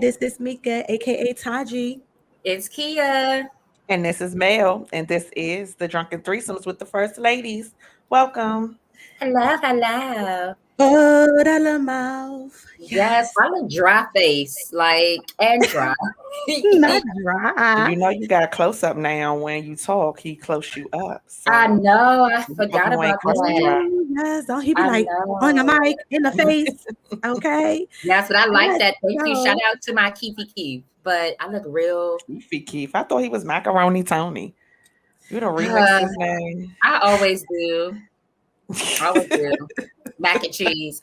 this is Meika AKA Taji. It's Kia. And this is Mel, and this is the Drunken Threesomes with the First Ladies. Welcome. Hello, hello. Oh, that little mouth. Yes, I'm a dry face, and dry. Not dry. You know you got a close up now. When you talk, he close you up. So I know, I forgot you ain't about close to dry. that. Yes, don't he be I like on the know. mic, in the face. Okay. Yes, but I like Let's that. Thank you. go. Shout out to my Keefy. But I look real. Keith. I thought he was Macaroni Tony. You don't remix Uh, his name. I always do. Always do. Mac and cheese.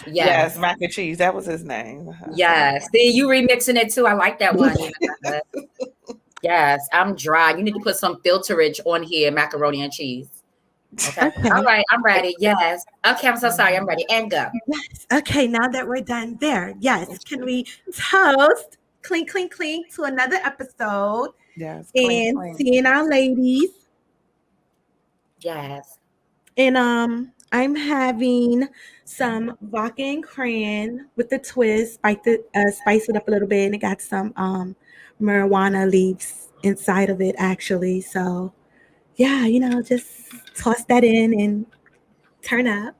Yes, Yes. mac and cheese. That was his name. Yes. See, you remixing it too. I like that one. Yes, I'm dry. You need to put some filterage on here, macaroni and cheese. Okay. All right, I'm ready. Yes. Okay, I'm so sorry. I'm ready. And go. Yes. Okay, now that we're done there, yes, can we toast, clink, clink, clink, to another episode Yes. and seeing our ladies. Yes. And I'm having some vodka and cran with the twist, spice it up a little bit, and it got some marijuana leaves inside of it actually. So yeah, just toss that in and turn up.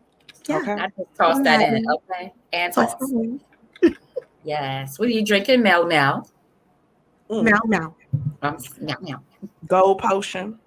Yeah. Okay. I just toss that in. Okay. And Toss toss. that in. Yes. What are you drinking? Mel. Meow meow. Meow. Gold potion.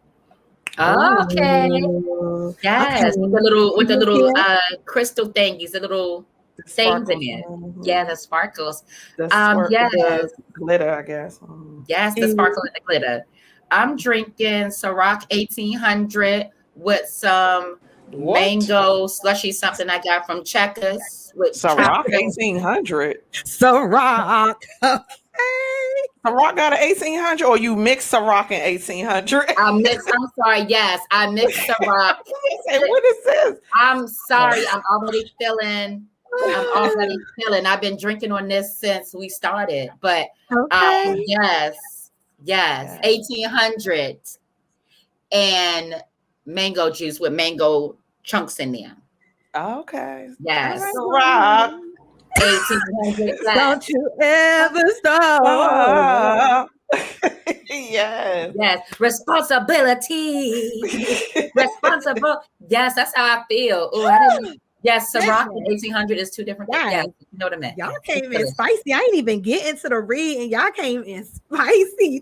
Oh, okay. Ooh. Yes. Okay. With the little Yeah. crystal thingies, the little things in it. Yeah, the sparkles. The Yes. glitter, I guess. Yes, the sparkle and the glitter. I'm drinking Ciroc 1800 with some mango slushy, something I got from Checkers. With Ciroc 1800. Ciroc. Ciroc got an 1800, or you mix Ciroc and 1800? I'm sorry. Yes, I mixed Ciroc. What is this? I'm sorry. I'm already feeling. I've been drinking on this since we started. But yes, 1800 and mango juice with mango chunks in there. Okay. Yes. Ciroc. 1800. Don't you ever stop. Yes. Yes. Responsibility. Responsible. Yes, that's how I feel. Oh, I didn't. Yes, Ciroc and 1800 is two different things. Yes, you know what I meant. Y'all came in spicy. I ain't even get into the read, and y'all came in spicy.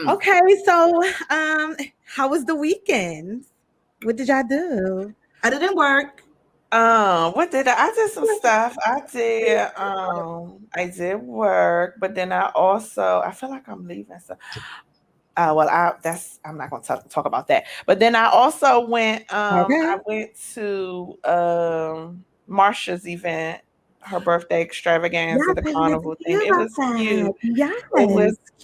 Okay, so how was the weekend? What did y'all do? Other than work. What did I did some stuff. I did work, but then I feel like I'm leaving. So I'm not gonna talk about that. But then I also went I went to Marsha's event, her birthday extravaganza, the carnival thing. It was cute. Yes.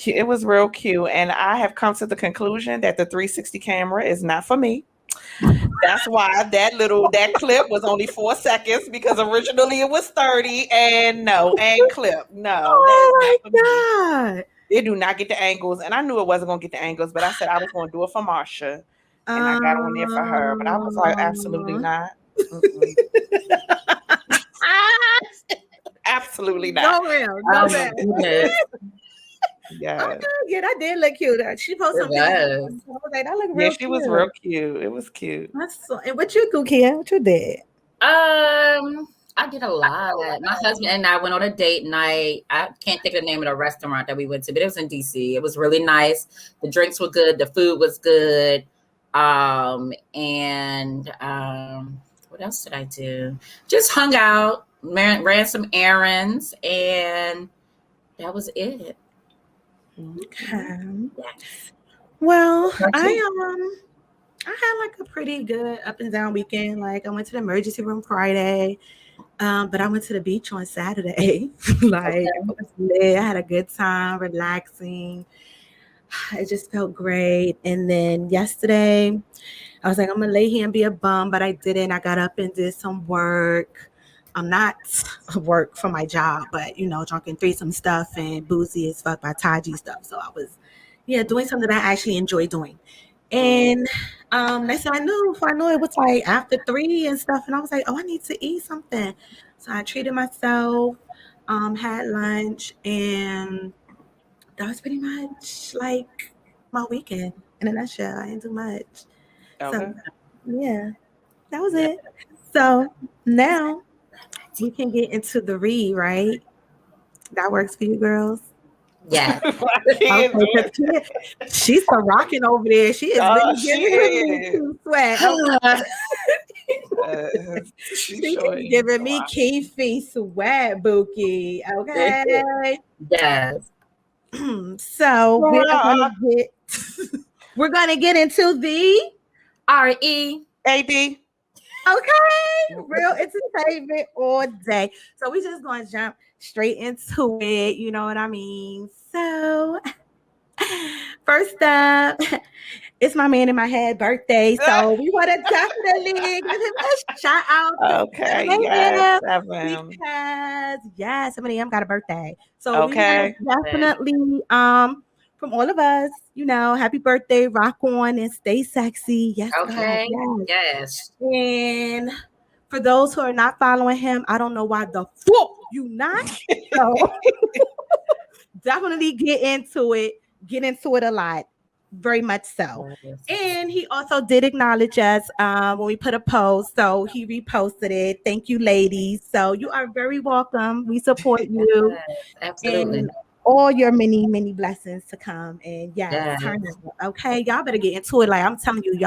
It was real cute. And I have come to the conclusion that the 360 camera is not for me. That's why that clip was only 4 seconds, because originally it was 30 and clip. No. Oh my God. It do not get the angles. And I knew it wasn't going to get the angles, but I said I was going to do it for Marsha. And I got on there for her. But I was like, absolutely not. Absolutely not. No, ma'am. Yeah. Okay, yeah, that did look cute. She posted something. I was like, that looked real cute. She was real cute. It was cute. And what you do, Kia? What you did? I did a lot. My husband and I went on a date night. I can't think of the name of the restaurant that we went to, but it was in DC. It was really nice. The drinks were good. The food was good. And what else did I do? Just hung out, ran some errands, and that was it. Okay. Yes. Well, I had a pretty good up and down weekend. I went to the emergency room Friday, but I went to the beach on Saturday. It was lit. I had a good time, relaxing. It just felt great. And then yesterday, I was like, I'm gonna lay here and be a bum, but I didn't. I got up and did some work. I'm not work for my job, but drunken threesome stuff and boozy as fuck by Taji stuff. So I was, doing something that I actually enjoy doing. And next thing I knew, it was after 3 and stuff. And I was like, oh, I need to eat something. So I treated myself. had lunch, and that was pretty much like my weekend in a nutshell. I didn't do much. Okay. So yeah, that was it. So now we can get into the read, right? That works for you girls. Yeah. I can't do it. She's so rocking over there. She is really She giving me is. to sweat. Okay. She She sure is is. giving me Keefy sweat, Bookie. Okay. Yes. So we're gonna get into the R.E.A.D. okay, real entertainment all day. So we just gonna jump straight into it. You know what I mean? So first up, it's my man in my head birthday. So we want to definitely give him a shout out. Okay, yes, 7. Because 7 a.m. got a birthday. So we Okay. want to definitely from all of us, happy birthday, rock on and stay sexy. Yes, Okay. God, Yes. And for those who are not following him, I don't know why the fuck you not. So definitely get into it. Get into it a lot. Very much so. And he also did acknowledge us when we put a post. So he reposted it. Thank you, ladies. So you are very welcome. We support you. Yes, absolutely. And all your many, many blessings to come. And turn it. Okay. Y'all better get into it. Like I'm telling you,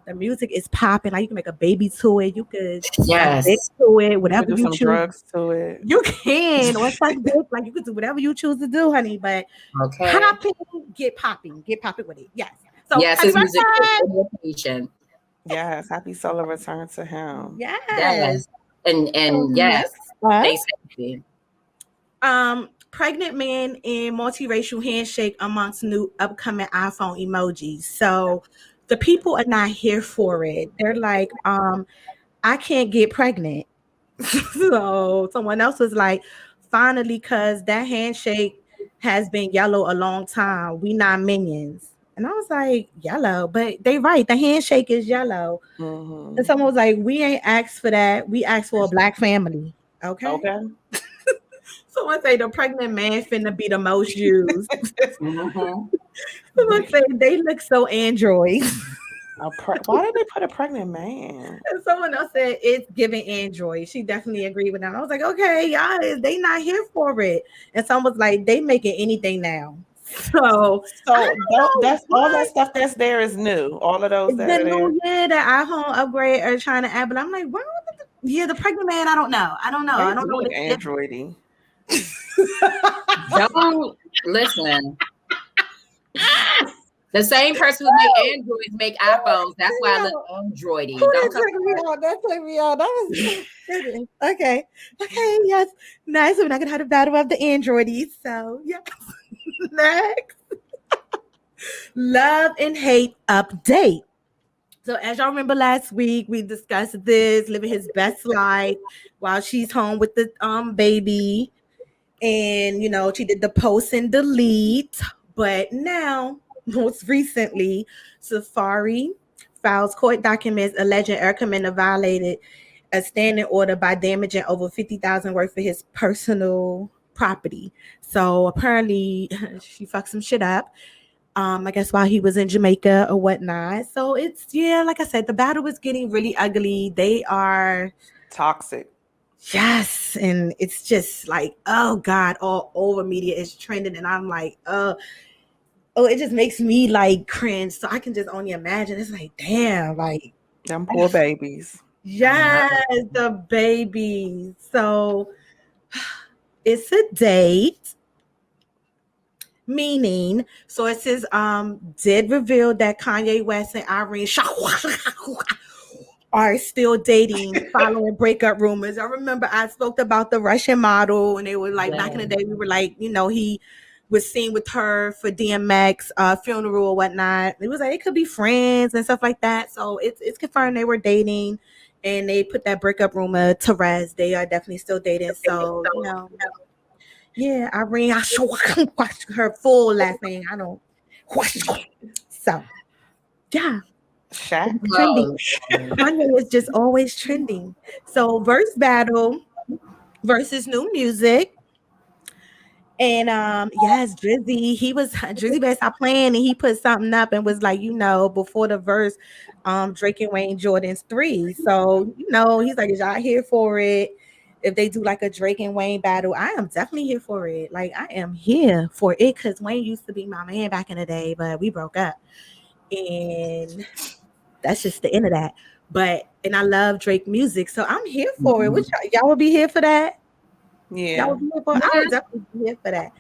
the music is popping. Like you can make a baby to it. You could Yes. to it, whatever you you some choose. Drugs to it. You can, or suck dick, like you could do whatever you choose to do, honey. But get popping with it. Yes. So yes, his music is yes, happy solar return to him. Yes. And yes, stay safety. Pregnant man and multiracial handshake amongst new upcoming iPhone emojis. So the people are not here for it. They're like, I can't get pregnant. So someone else was like, finally, because that handshake has been yellow a long time. We not minions. And I was like, yellow, but they right. The handshake is yellow. Mm-hmm. And someone was like, we ain't asked for that. We asked for a black family. Okay. Someone say the pregnant man finna be the most used. Someone say they look so android. Why did they put a pregnant man? And someone else said it's giving android. She definitely agreed with that. I was like, okay, y'all, they not here for it. And someone was like, they making anything now. So that's all that stuff that's there is new. All of those that are there. Yeah, the iPhone upgrade are trying to add, but I'm like, the pregnant man. I don't know. I don't know what it's androidy. Don't listen. The same person who make Androids make iPhones. That's why I look Androidy. That took me out. That was okay. Okay, yes. Nice. We're not gonna have a battle of the Androidies. So yeah. Next. Love and hate update. So as y'all remember last week, we discussed this, living his best life while she's home with the baby. And she did the post and delete. But now, most recently, Safari files court documents alleging Erica Mena violated a standing order by damaging over $50,000 worth of his personal property. So apparently she fucked some shit up. I guess while he was in Jamaica or whatnot. So it's like I said, the battle is getting really ugly. They are toxic. Yes, and it's just like, oh God, all over media is trending, and I'm like, it just makes me like cringe. So I can just only imagine. It's like, damn, like them poor babies. Yes, the babies. So it's a date. Meaning, sources did reveal that Kanye West and R.E.A.D are still dating following breakup rumors. I remember I spoke about the Russian model, and they were like, back in the day, we were like, he was seen with her for DMX funeral or whatnot. It was like, it could be friends and stuff like that. So it's confirmed they were dating, and they put that breakup rumor to rest. They are definitely still dating. So, yeah, Irene, I show her full last name. I don't. So, yeah. Trending. Kanye is just always trending. So verse battle versus new music. And yes, Drizzy better stop playing, and he put something up and was like, before the verse, Drake and Wayne Jordan's 3. So, he's like, is y'all here for it? If they do like a Drake and Wayne battle, I am definitely here for it. Like, I am here for it because Wayne used to be my man back in the day, but we broke up. And that's just the end of that. And I love Drake music, so I'm here for it. Which y'all would be here for that? Yeah. Y'all would be here for it? I would definitely be here for that.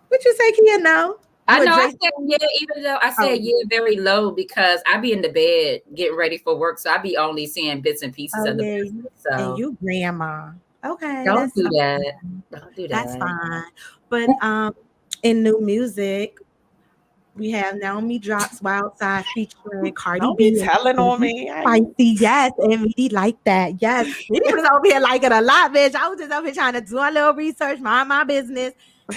What you say, Kia? No? I know I said yeah, even though I said yeah very low because I be in the bed getting ready for work, so I be only seeing bits and pieces of the business. So and you grandma. Okay. Don't do that. Don't do that. That's fine. But in new music, we have Naomi drops Wild Side featuring Cardi B. Telling on me. Spicy, yes. And Meidi like that. Yes. Meidi was over here liking a lot, bitch. I was just over here trying to do a little research, mind my business.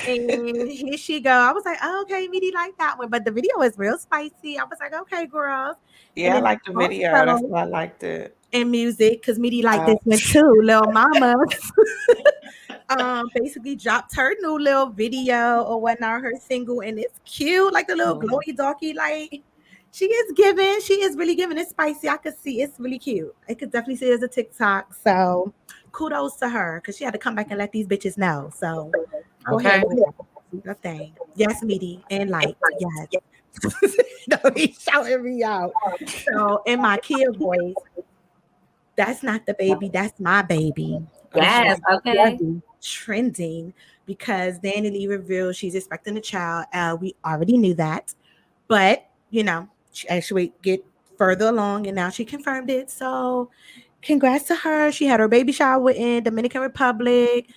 And here she go. I was like, oh, okay, Meidi like that one. But the video is real spicy. I was like, okay, girls. Yeah, I like the video. That's why I liked it. And music, because Meidi liked this one too. Lil Mama. Basically dropped her new little video or whatnot, her single, and it's cute, like the little glowy darky, like she is really giving. It's spicy. I could see it's really cute. I could definitely see it as a TikTok. So kudos to her because she had to come back and let these bitches know. So go ahead, the thing. Yes, Meaty and like yes. No, he's shouting me out. So in my Kia voice, that's not the baby, that's my baby. Yes, okay. Trending because Danny Lee revealed she's expecting a child. We already knew that, but she actually get further along and now she confirmed it. So congrats to her. She had her baby shower in Dominican Republic.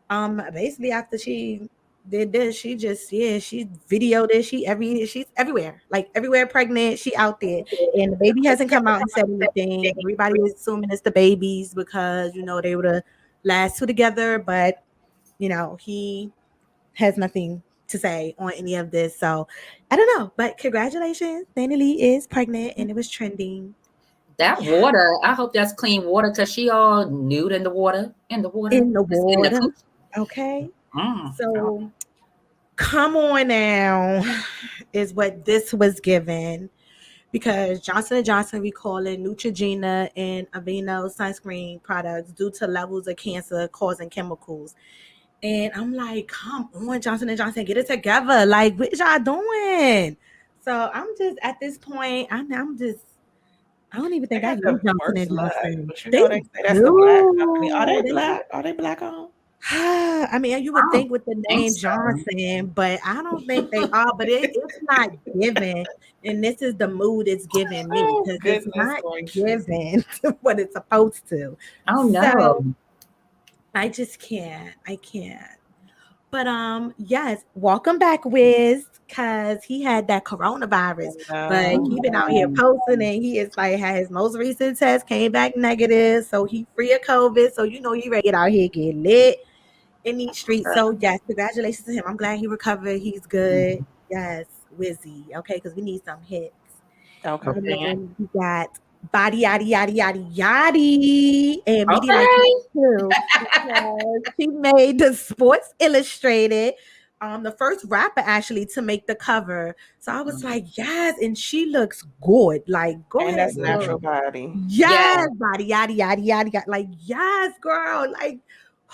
Basically after she did this, she videoed it. She's everywhere, like everywhere pregnant. She out there, and the baby hasn't come out and said anything. Everybody is assuming it's the babies because they were the last two together, but he has nothing to say on any of this. So I don't know, but congratulations, Danny Lee is pregnant, and it was trending. That water, I hope that's clean water because she all nude in the water. Okay. So come on now is what this was given because Johnson & Johnson recalling Neutrogena and Aveeno sunscreen products due to levels of cancer causing chemicals. And I'm like, come on, Johnson & Johnson, get it together. Like, what y'all doing? So I'm just, at this point, I don't even think I use Johnson & Johnson. They say that's the black company. Are they black? Are they black owned? I mean, you would think with the name Johnson, but I don't think they are. But it's not given, and this is the mood it's giving me because it's not given what it's supposed to. Oh no! So, I just can't. I can't. But yes, welcome back, Wiz, because he had that coronavirus. But he been out here posting, and he is like had his most recent test came back negative, so he free of COVID. So he ready to get out here, get lit in these streets. So yes, congratulations to him. I'm glad he recovered. He's good. Yes, Wizzy. Okay, because we need some hits. Okay. And then we got Body Yaddy Yaddy Yaddy Yaddy and Meaty like that too because she made the Sports Illustrated the first rapper actually to make the cover. So I was like, yes, and she looks good. Like, go ahead. That's natural body. Yes, Body Yaddy Yaddy Yaddy. Like, yes, girl. Like,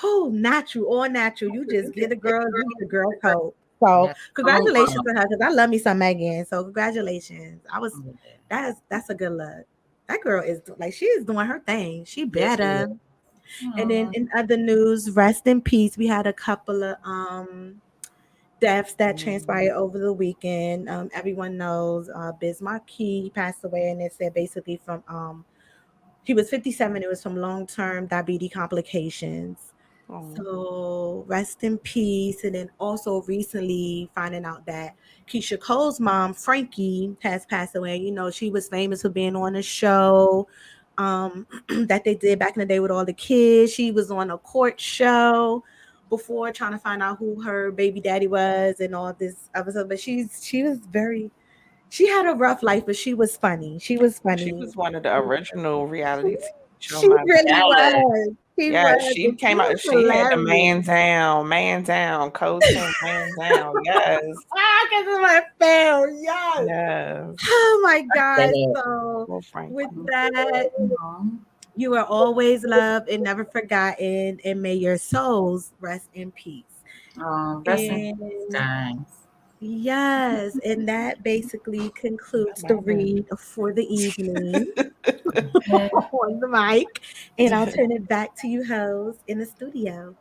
natural, all natural. You just get a girl code. So congratulations to her because I love me some Megan. So congratulations. That's a good look. That girl is like she is doing her thing. She better. And then in other news, rest in peace. We had a couple of deaths that transpired over the weekend. Everyone knows Biz Markie passed away, and it said basically from he was 57. It was from long-term diabetes complications. So rest in peace. And then also recently finding out that Keisha Cole's mom, Frankie, has passed away. She was famous for being on a show that they did back in the day with all the kids. She was on a court show before trying to find out who her baby daddy was and all this other stuff. But she had a rough life, but she was funny. She was funny. She was one of the original reality TV show. She really was. Yeah, she came out. She had the man down, Coach King, man down. Yes, because of my fail. Yes. yes. Oh my God. So with that, you are always loved and never forgotten, and may your souls rest in peace. Rest in peace, guys. Yes, and that basically concludes the read for the evening on the mic. And I'll turn it back to you, host, in the studio.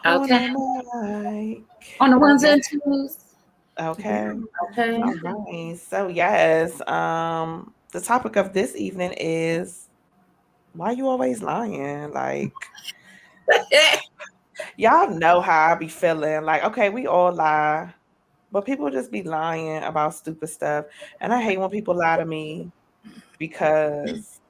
Okay. On the ones and twos. Okay. Okay. All right. So yes, the topic of this evening is why you always lying? Like y'all know how I be feeling. Like, okay, we all lie, but people just be lying about stupid stuff. And I hate when people lie to me because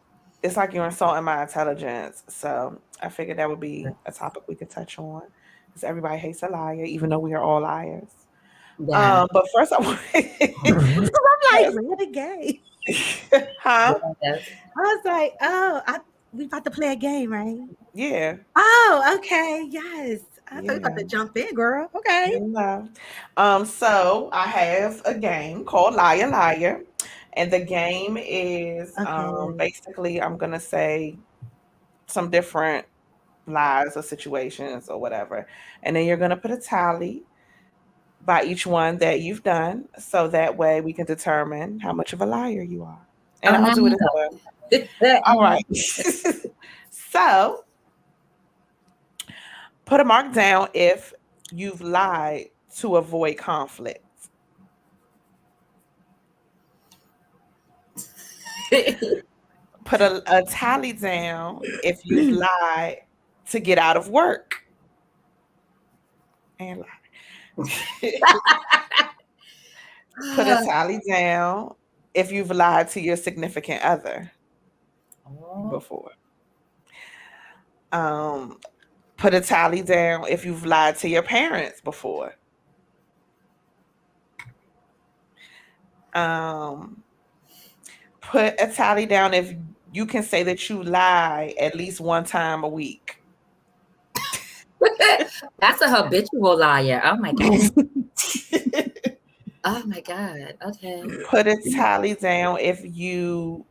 it's like you're insulting my intelligence. So I figured that would be a topic we could touch on. Because everybody hates a liar, even though we are all liars. Yeah. But first I want I'm like, what a game. Huh? Yes. I was like, oh, we about to play a game, right? Yeah. Oh, okay. Yes. I thought you about to jump in, girl. Okay. No. So I have a game called Liar Liar. And the game is basically I'm gonna say some different lies or situations or whatever. And then you're gonna put a tally by each one that you've done, so that way we can determine how much of a liar you are. And I'll do it as well. All right. So put a mark down if you've lied to avoid conflict. Put a tally down if you've lied to get out of work. And lie. Put a tally down if you've lied to your significant other before. Put a tally down if you've lied to your parents before. Put a tally down if you can say that you lie at least one time a week. That's a habitual liar. Oh my God. Oh my God. Okay. Put a tally down if you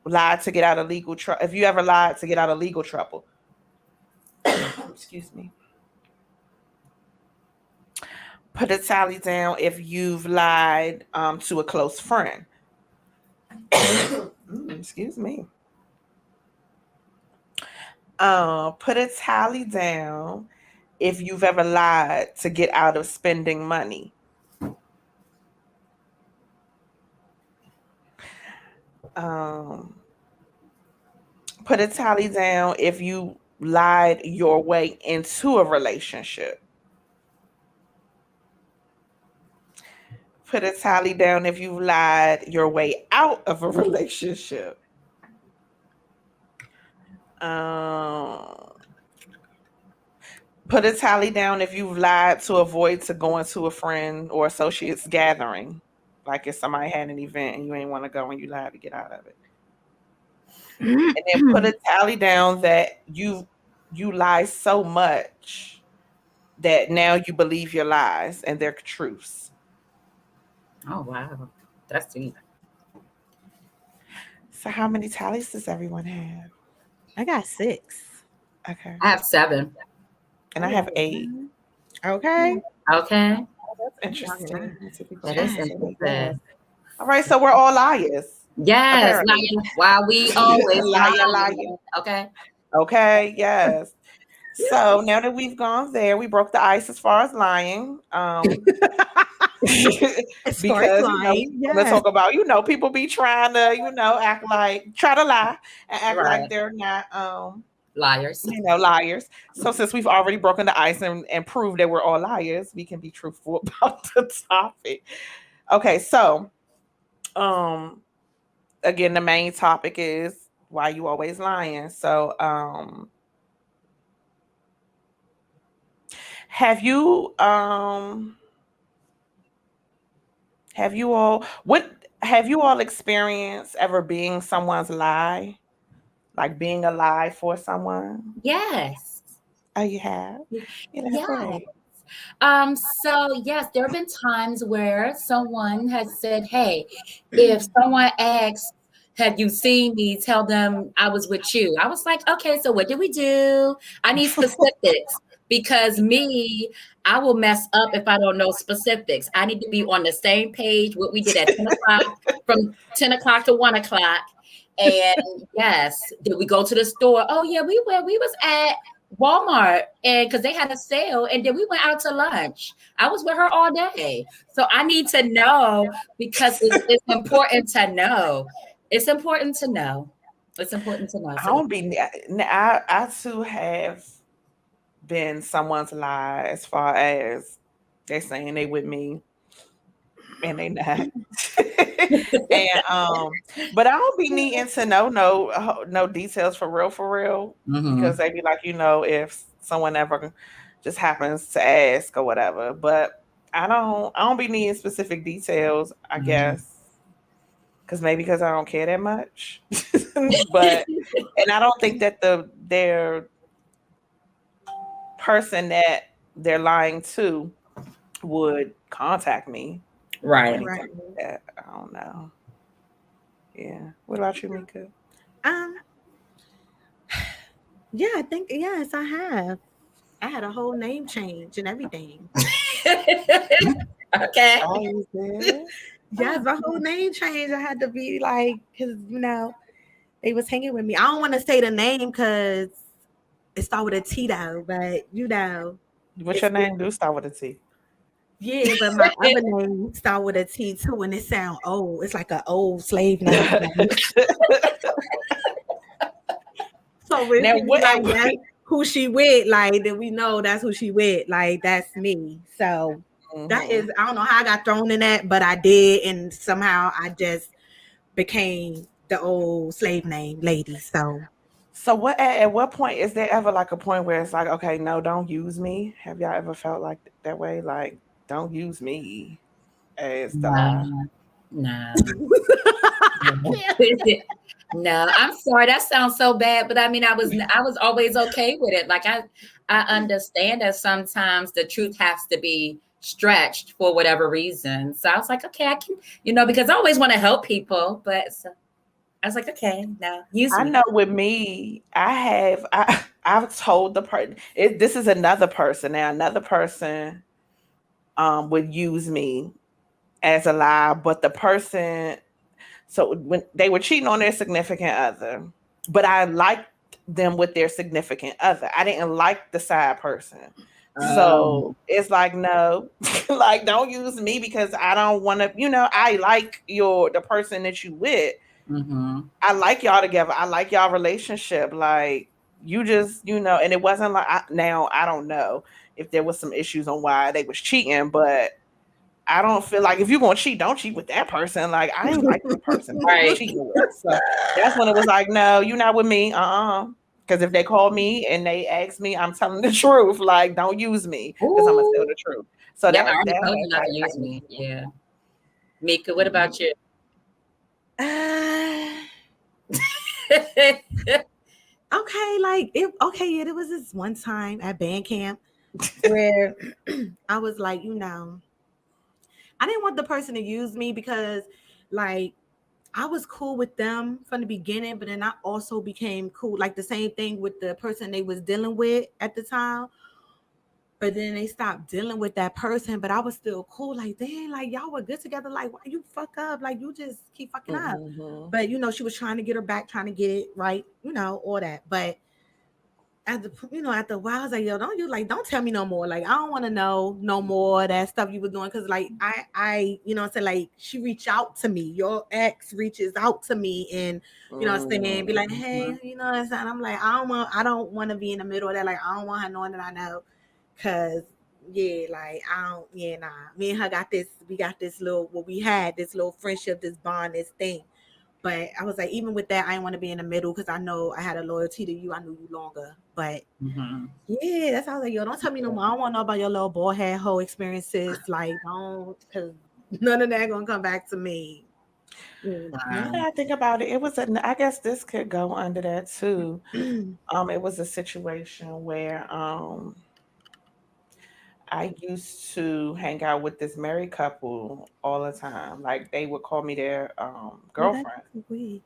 lied to get out of legal trouble. If you ever lied to get out of legal trouble. Excuse me. Put a tally down if you've lied to a close friend. Excuse me. Put a tally down if you've ever lied to get out of spending money. Put a tally down if you lied your way into a relationship. Put a tally down if you lied your way out of a relationship. Put a tally down if you've lied to avoid to going to a friend or associate's gathering. Like if somebody had an event and you ain't want to go and you lied to get out of it. And then put a tally down that you lie so much that now you believe your lies and they're truths. Oh wow. That's deep. So how many tallies does everyone have? I got 6. Okay. I have 7. And I have 8. Okay. Okay. That's interesting. That is interesting. All right, so we're all liars. Yes, lying while we always lying. Okay. Okay, yes. So now that we've gone there, we broke the ice as far as lying. Because let's talk about people be trying to act like try to lie and act like they're not liars. Liars. So since we've already broken the ice and proved that we're all liars, we can be truthful about the topic. Okay, so again, the main topic is why you always lying. So have you all experienced ever being someone's lie? like being alive for someone? Yes. Oh, you have? Yeah, that's great. So yes, there have been times where someone has said, "Hey, if someone asks, have you seen me? Tell them I was with you." I was like, "Okay, so what did we do? I need specifics because I will mess up if I don't know specifics. I need to be on the same page. What we did at 10 o'clock, from 10 o'clock to 1 o'clock." And yes, did we go to the store? Oh yeah, we went. We was at Walmart, and because they had a sale, and then we went out to lunch. I was with her all day, so I need to know because it's important to know. It's important to know. It's important to know. I So don't be. I too have been someone's lie as far as they saying they with me and they not. And but I don't be needing to know no details for real because they be like, if someone ever just happens to ask or whatever. But I don't be needing specific details, I guess. Because I don't care that much. But and I don't think that their person that they're lying to would contact me or right. anything like that. I don't know. Yeah. What about you, Meika? Um, yeah, I think yes, I have. I had a whole name change and everything. Okay. Oh, you did? Yes, my whole name change. I had to be like, because they was hanging with me. I don't want to say the name because it started with a T though, but What's it's your name? Do start with a T. yeah. But my other name started with a T too, and it sound old. It's like an old slave name. So when Now she be what? like, "That's who she with," like then we know that's who she with. Like that's me. So that is I don't know how I got thrown in that, but I did, and somehow I just became the old slave name lady. So what? At what point is there ever like a point where it's like, okay, no, don't use me? Have y'all ever felt like that way? Like, don't use me as the lie. No. No. No, I'm sorry. That sounds so bad, but I mean, I was always okay with it. Like I understand that sometimes the truth has to be stretched for whatever reason. So I was like, okay, I can, because I always want to help people, but so I was like, okay, no, use I me. know with me, I've told the person. This is another person now. Another person would use me as a lie, but the person. So when they were cheating on their significant other, but I liked them with their significant other. I didn't like the side person. So it's like, no, like don't use me because I don't want to, I like the person that you with. I like y'all together. I like y'all relationship. Like you just, and it wasn't like now I don't know if there was some issues on why they was cheating, but I don't feel like if you're gonna cheat, don't cheat with that person. Like I ain't like the person that you're Right. cheating with. So that's when it was like, no, you're not with me. Because if they call me and they ask me, I'm telling the truth. Like, don't use me because I'm gonna tell the truth. So Yep, I that already that told you not to has use like, me. Yeah. Mika, what about you? Okay, like yeah, there was this one time at band camp where I was like, I didn't want the person to use me because like I was cool with them from the beginning, but then I also became cool, like the same thing with the person they was dealing with at the time. But then they stopped dealing with that person, but I was still cool. Like, dang, like y'all were good together. Like, why you fuck up? Like, you just keep fucking up. But she was trying to get her back, trying to get it right, all that. But after a while, I was like, yo, don't tell me no more. Like, I don't want to know no more of that stuff you was doing. Cause like like she reached out to me. Your ex reaches out to me and be like, hey, I'm like, I don't want to be in the middle of that. Like, I don't want her knowing that I know. Cause yeah, like I don't, yeah, nah. Me and her we got this little, we had this little friendship, this bond, this thing. But I was like, even with that, I didn't want to be in the middle because I know I had a loyalty to you. I knew you longer. But yeah, that's how I was like, yo, don't tell me no more. I don't want to know about your little bald head hoe experiences. Like, don't, because none of that gonna come back to me. Now that I think about it, it was I guess this could go under that too. It was a situation where I used to hang out with this married couple all the time. Like they would call me their girlfriend. Weed.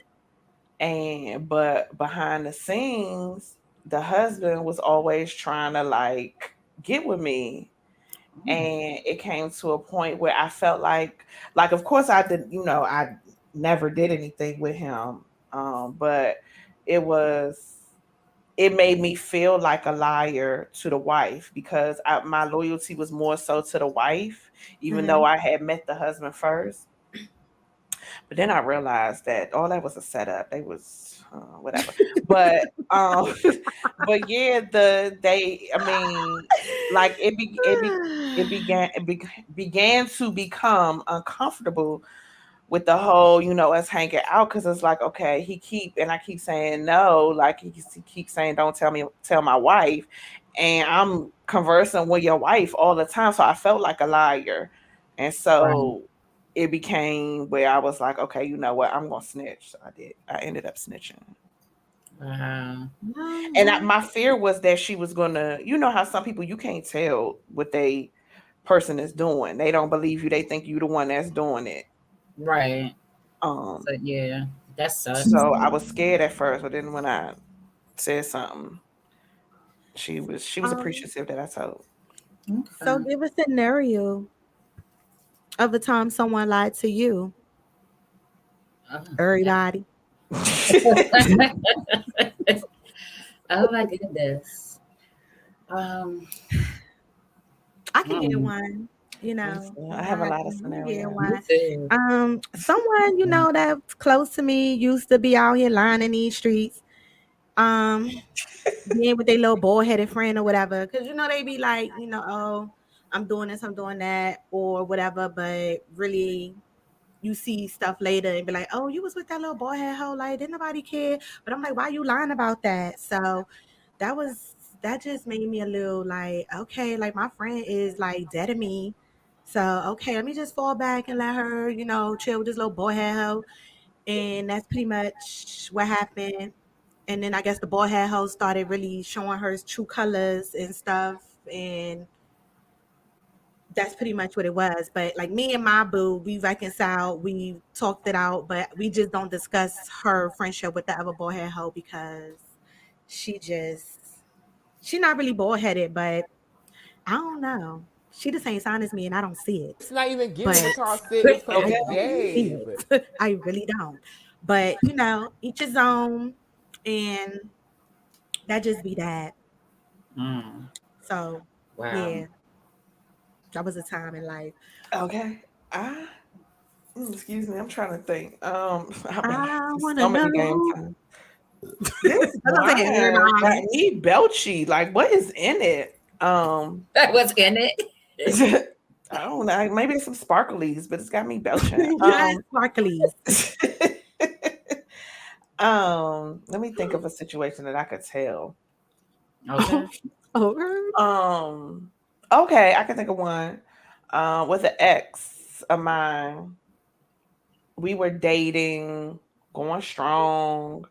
But behind the scenes, the husband was always trying to like get with me. And it came to a point where I felt like of course I did, I never did anything with him. But it was it made me feel like a liar to the wife because my loyalty was more so to the wife, even though I had met the husband first. But then I realized that all that was a setup. They was whatever. But but yeah, I mean, like began to become uncomfortable with the whole, us hanging out because it's like, okay, I keep saying no, like he keeps saying, don't tell my wife, and I'm conversing with your wife all the time, so I felt like a liar, and so it became where I was like, okay, you know what, I'm gonna snitch. So I did. I ended up snitching. Wow. And my fear was that she was gonna, how some people you can't tell what they person is doing. They don't believe you. They think you the one that's doing it. Right. So yeah, that sucks. So I was scared at first, but then when I said something, she was appreciative that I told. So give a scenario of a time someone lied to you. Everybody. Oh my goodness. I can get one. I have a lot of scenarios. Someone that's close to me used to be out here lying in these streets, being with their little bald-headed friend or whatever, because they be like, oh, I'm doing this, I'm doing that, or whatever, but really you see stuff later and be like, oh, you was with that little bald-head hoe, like didn't nobody care? But I'm like, why you lying about that? So that just made me a little like, okay, like my friend is like dead to me. So okay, let me just fall back and let her, chill with this little bald-head hoe. And that's pretty much what happened. And then I guess the bald-head hoe started really showing her true colors and stuff. And that's pretty much what it was. But like me and my boo, we reconciled, we talked it out, but we just don't discuss her friendship with the other bald-head hoe because she's not really bald-headed, but I don't know. She the same sign as me and I don't see it. It's not even giving But guitar six because I it's don't see gay. it. I really don't. But each his own, and that just be that. So Wow. yeah, that was a time in life. Okay. Excuse me, I'm trying to think. I want to so many damn know. times. This wine got me belchy. Like, what is in it? That was in it. I don't know. Maybe it's some sparklies, but it's got me belching. Yes, sparklies. Let me think of a situation that I could tell. Okay. Okay, I can think of one. With an ex of mine, we were dating, going strong,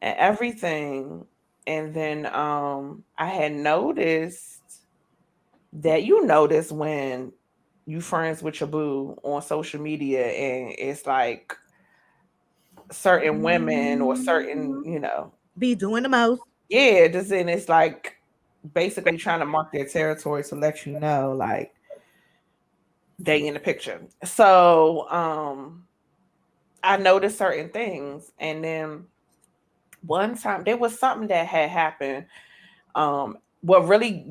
and everything. And then I had noticed that notice when you friends with your boo on social media and it's like certain women or certain, be doing the most. Yeah, just and it's like basically trying to mark their territory to let you know like they in the picture. So I noticed certain things, and then one time there was something that had happened. What really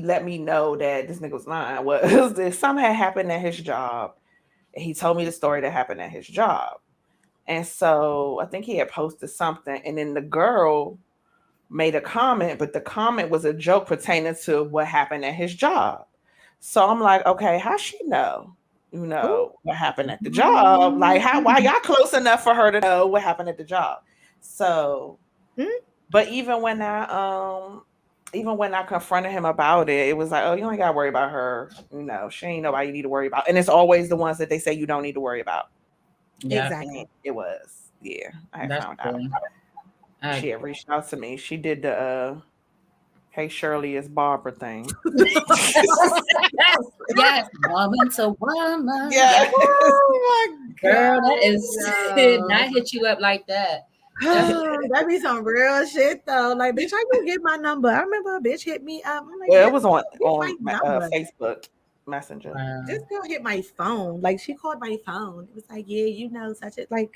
let me know that this nigga was lying was that something had happened at his job, and he told me the story that happened at his job. And so I think he had posted something, and then the girl made a comment, but the comment was a joke pertaining to what happened at his job. So I'm like, okay, how she know? What happened at the job? Like, why y'all close enough for her to know what happened at the job? So, but even when I confronted him about it, it was like, oh, you ain't gotta worry about her. She ain't nobody you need to worry about. And it's always the ones that they say you don't need to worry about. Yeah. Exactly. It was. Yeah, I had That's found out. true. She had reached out to me. She did the "Hey Shirley, it's Barbara" thing. Yes, woman to woman. Yeah. Oh my Girl, that God. is not hit you up like that. That's That be some real shit though. Like, bitch, how you get my number? I remember a bitch hit me up. I'm like, Well, it bitch, was on get my number. Facebook Messenger. This girl hit my phone. Like, she called my phone. It was like, yeah, you know, such a like,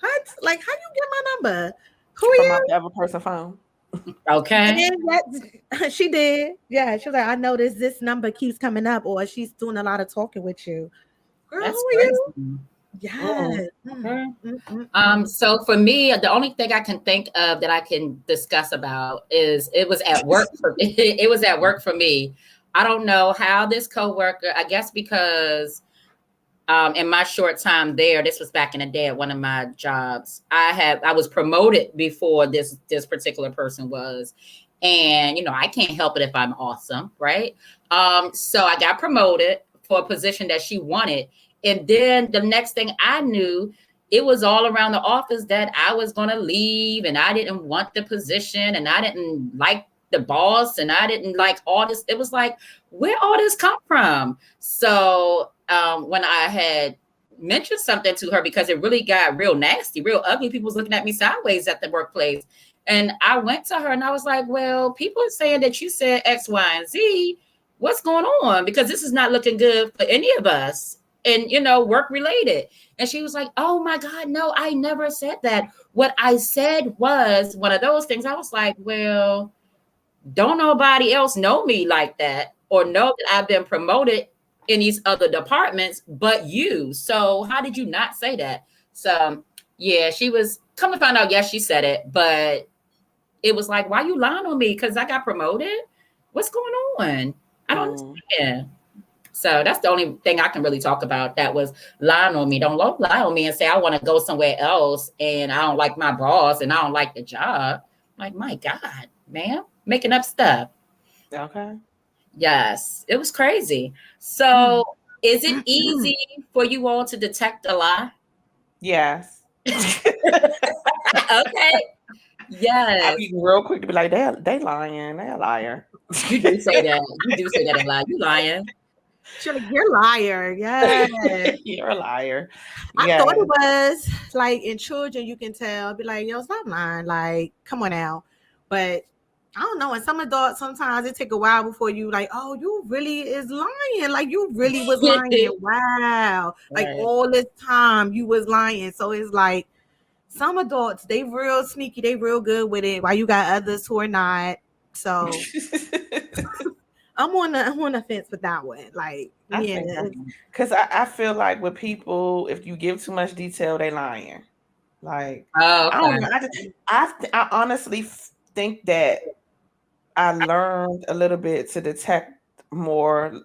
what? Like, how you get my number? Who are From my you? other person phone. okay. And she did. Yeah, she was like, I noticed this number keeps coming up, or she's doing a lot of talking with you. Girl, That's who are crazy. you? Yes. Okay. So for me, the only thing I can think of that I can discuss about is it was at work for it was at work for me. I don't know how this coworker, I guess because in my short time there, this was back in the day at one of my jobs. I was promoted before this particular person was. And I can't help it if I'm awesome, right? So I got promoted for a position that she wanted. And then the next thing I knew, it was all around the office that I was going to leave and I didn't want the position and I didn't like the boss and I didn't like all this. It was like, where all this come from? So when I had mentioned something to her, because it really got real nasty, real ugly, people was looking at me sideways at the workplace. And I went to her and I was like, well, people are saying that you said X, Y, and Z. What's going on? Because this is not looking good for any of us and, work related. And she was like, oh my God, no, I never said that. What I said was one of those things. I was like, well, don't nobody else know me like that or know that I've been promoted in these other departments but you. So how did you not say that? So yeah, she was come to find out, yes, she said it, but it was like, why you lying on me? Because I got promoted? What's going on? I don't understand. So that's the only thing I can really talk about that was lying on me. Don't lie on me and say I want to go somewhere else and I don't like my boss and I don't like the job. Like, my God, man, making up stuff. Okay. Yes, it was crazy. So is it easy for you all to detect a lie? Yes. Okay. Yes. I be real quick to be like, they lying. They a liar. You do say that. You do say that a lot. You lying. You're a liar. Yeah. You're a liar. I thought it was like in children, you can tell, be like, yo, stop lying. Like, come on now. But I don't know. And some adults, sometimes it take a while before you like, oh, you really is lying. Like, you really was lying. Wow. Like, all this time you was lying. So it's like some adults, they real sneaky. They real good with it. While you got others who are not. So I'm on the fence with that one. Like, because I feel like with people, if you give too much detail, they lying. Like, I don't know. I honestly think that I learned a little bit to detect more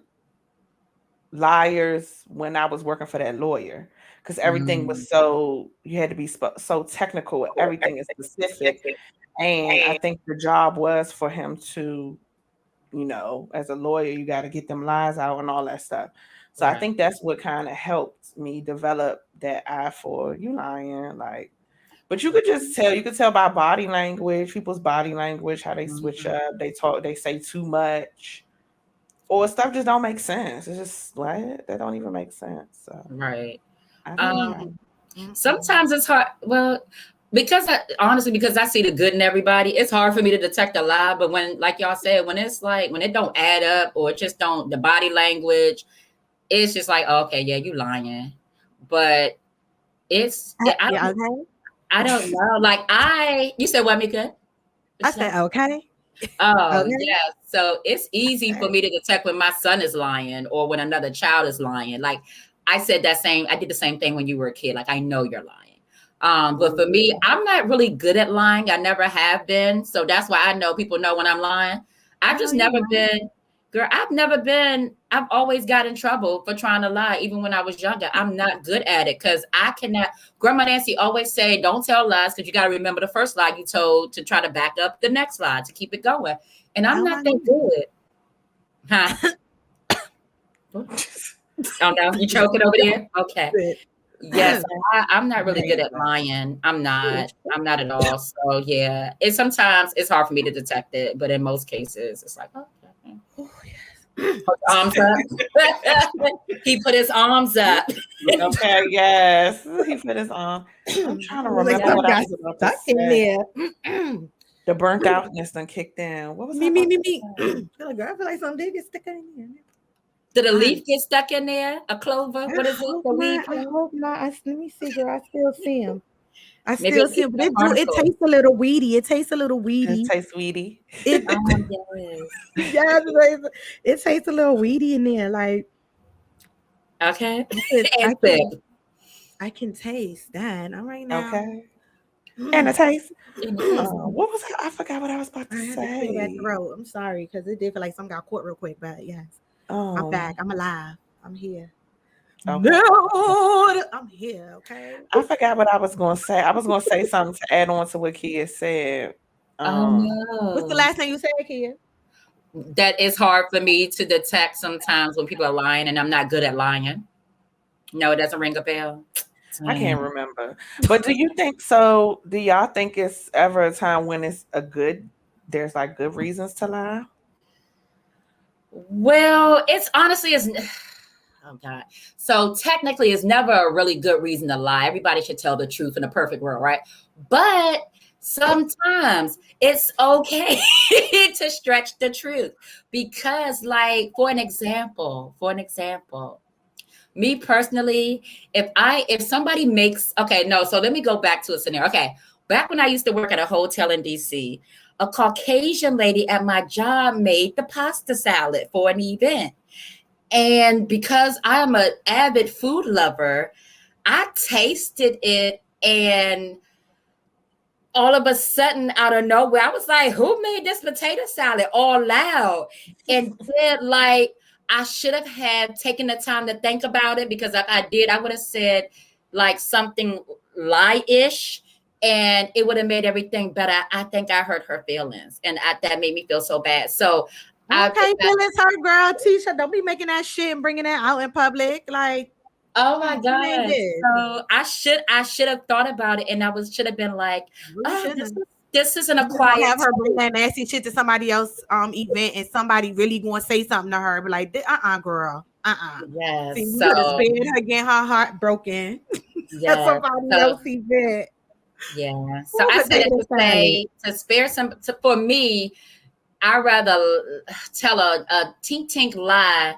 liars when I was working for that lawyer, because everything was you had to be so technical. Everything is specific, and I think the job was for him to, as a lawyer, you got to get them lies out and all that stuff. So I think that's what kind of helped me develop that eye for you lying. Like, but you could tell by body language, people's body language, how they switch up, they talk, they say too much, or stuff just don't make sense. It's just what? That don't even make sense. So. Right. Sometimes it's hard. Well, because I see the good in everybody, it's hard for me to detect a lie. But when, like y'all said, when it's like, when it don't add up or it just don't, the body language, it's just like, oh, okay, yeah, you lying. But I don't know. Like you said what, Meika? I said, okay. Oh, okay. Yeah. So it's easy for me to detect when my son is lying or when another child is lying. Like I did the same thing when you were a kid. Like, I know you're lying. But for me, I'm not really good at lying. I never have been. So that's why I know people know when I'm lying. I've just never been, girl, I've always got in trouble for trying to lie. Even when I was younger, I'm not good at it because I cannot. Grandma Nancy always say, don't tell lies because you got to remember the first lie you told to try to back up the next lie to keep it going. And I'm not that good. Huh? Oh no, you choking over there? Okay. Yes, I'm not really good at lying. I'm not at all. So yeah, sometimes it's hard for me to detect it, but in most cases, it's like, okay. Oh, yes. Put arms up. He put his arms up. Okay, yes. He put his arm. I'm trying to remember what I was about to say. In there. The burnt outness done kicked in. What was me? I Feel like something did get stuck in there. Did a leaf get stuck in there? A clover? What is it? The weed? I hope not. Let me see, girl. I still see him. But Maybe it tastes a little weedy. It tastes a little weedy. It tastes weedy. It, yes, it tastes a little weedy in there. Like, okay. I can taste that. All right now. Okay. And the taste. What was I forgot what I was about to say. Had to clear that throat. I'm sorry because it did feel like something got caught real quick. But yes, I'm back. I'm alive. I'm here. Okay. No, I'm here. Okay. I forgot what I was going to say. I was going to say something to add on to what Kia said. No. What's the last thing you said, Kia? That is hard for me to detect sometimes when people are lying, and I'm not good at lying. No, it doesn't ring a bell. I can't remember. But do you think so? Do y'all think it's ever a time when there's like good reasons to lie? Well, it's honestly oh God. So technically it's never a really good reason to lie. Everybody should tell the truth in a perfect world, right? But sometimes it's okay to stretch the truth because, like, for an example, me personally, if somebody makes, so let me go back to a scenario. Okay. Back when I used to work at a hotel in DC, a Caucasian lady at my job made the pasta salad for an event. And because I'm an avid food lover, I tasted it, and all of a sudden, out of nowhere, I was like, who made this potato salad all loud? And then, like, I should have had taken the time to think about it, because if I did, I would have said like something lie-ish, and it would have made everything better. I think I hurt her feelings, and that made me feel so bad. So okay, feelings hurt, girl. Tisha, don't be making that shit and bringing that out in public. Like, oh my God. So I should have thought about it, and should have been like, this isn't a quiet. Have her bring that nasty shit to somebody else event, and somebody really going to say something to her, but like, girl, Yes. See, you could have spared her getting her heart broken. Yeah. Somebody else event. Yeah. So I said to spare for me, I'd rather tell a tink lie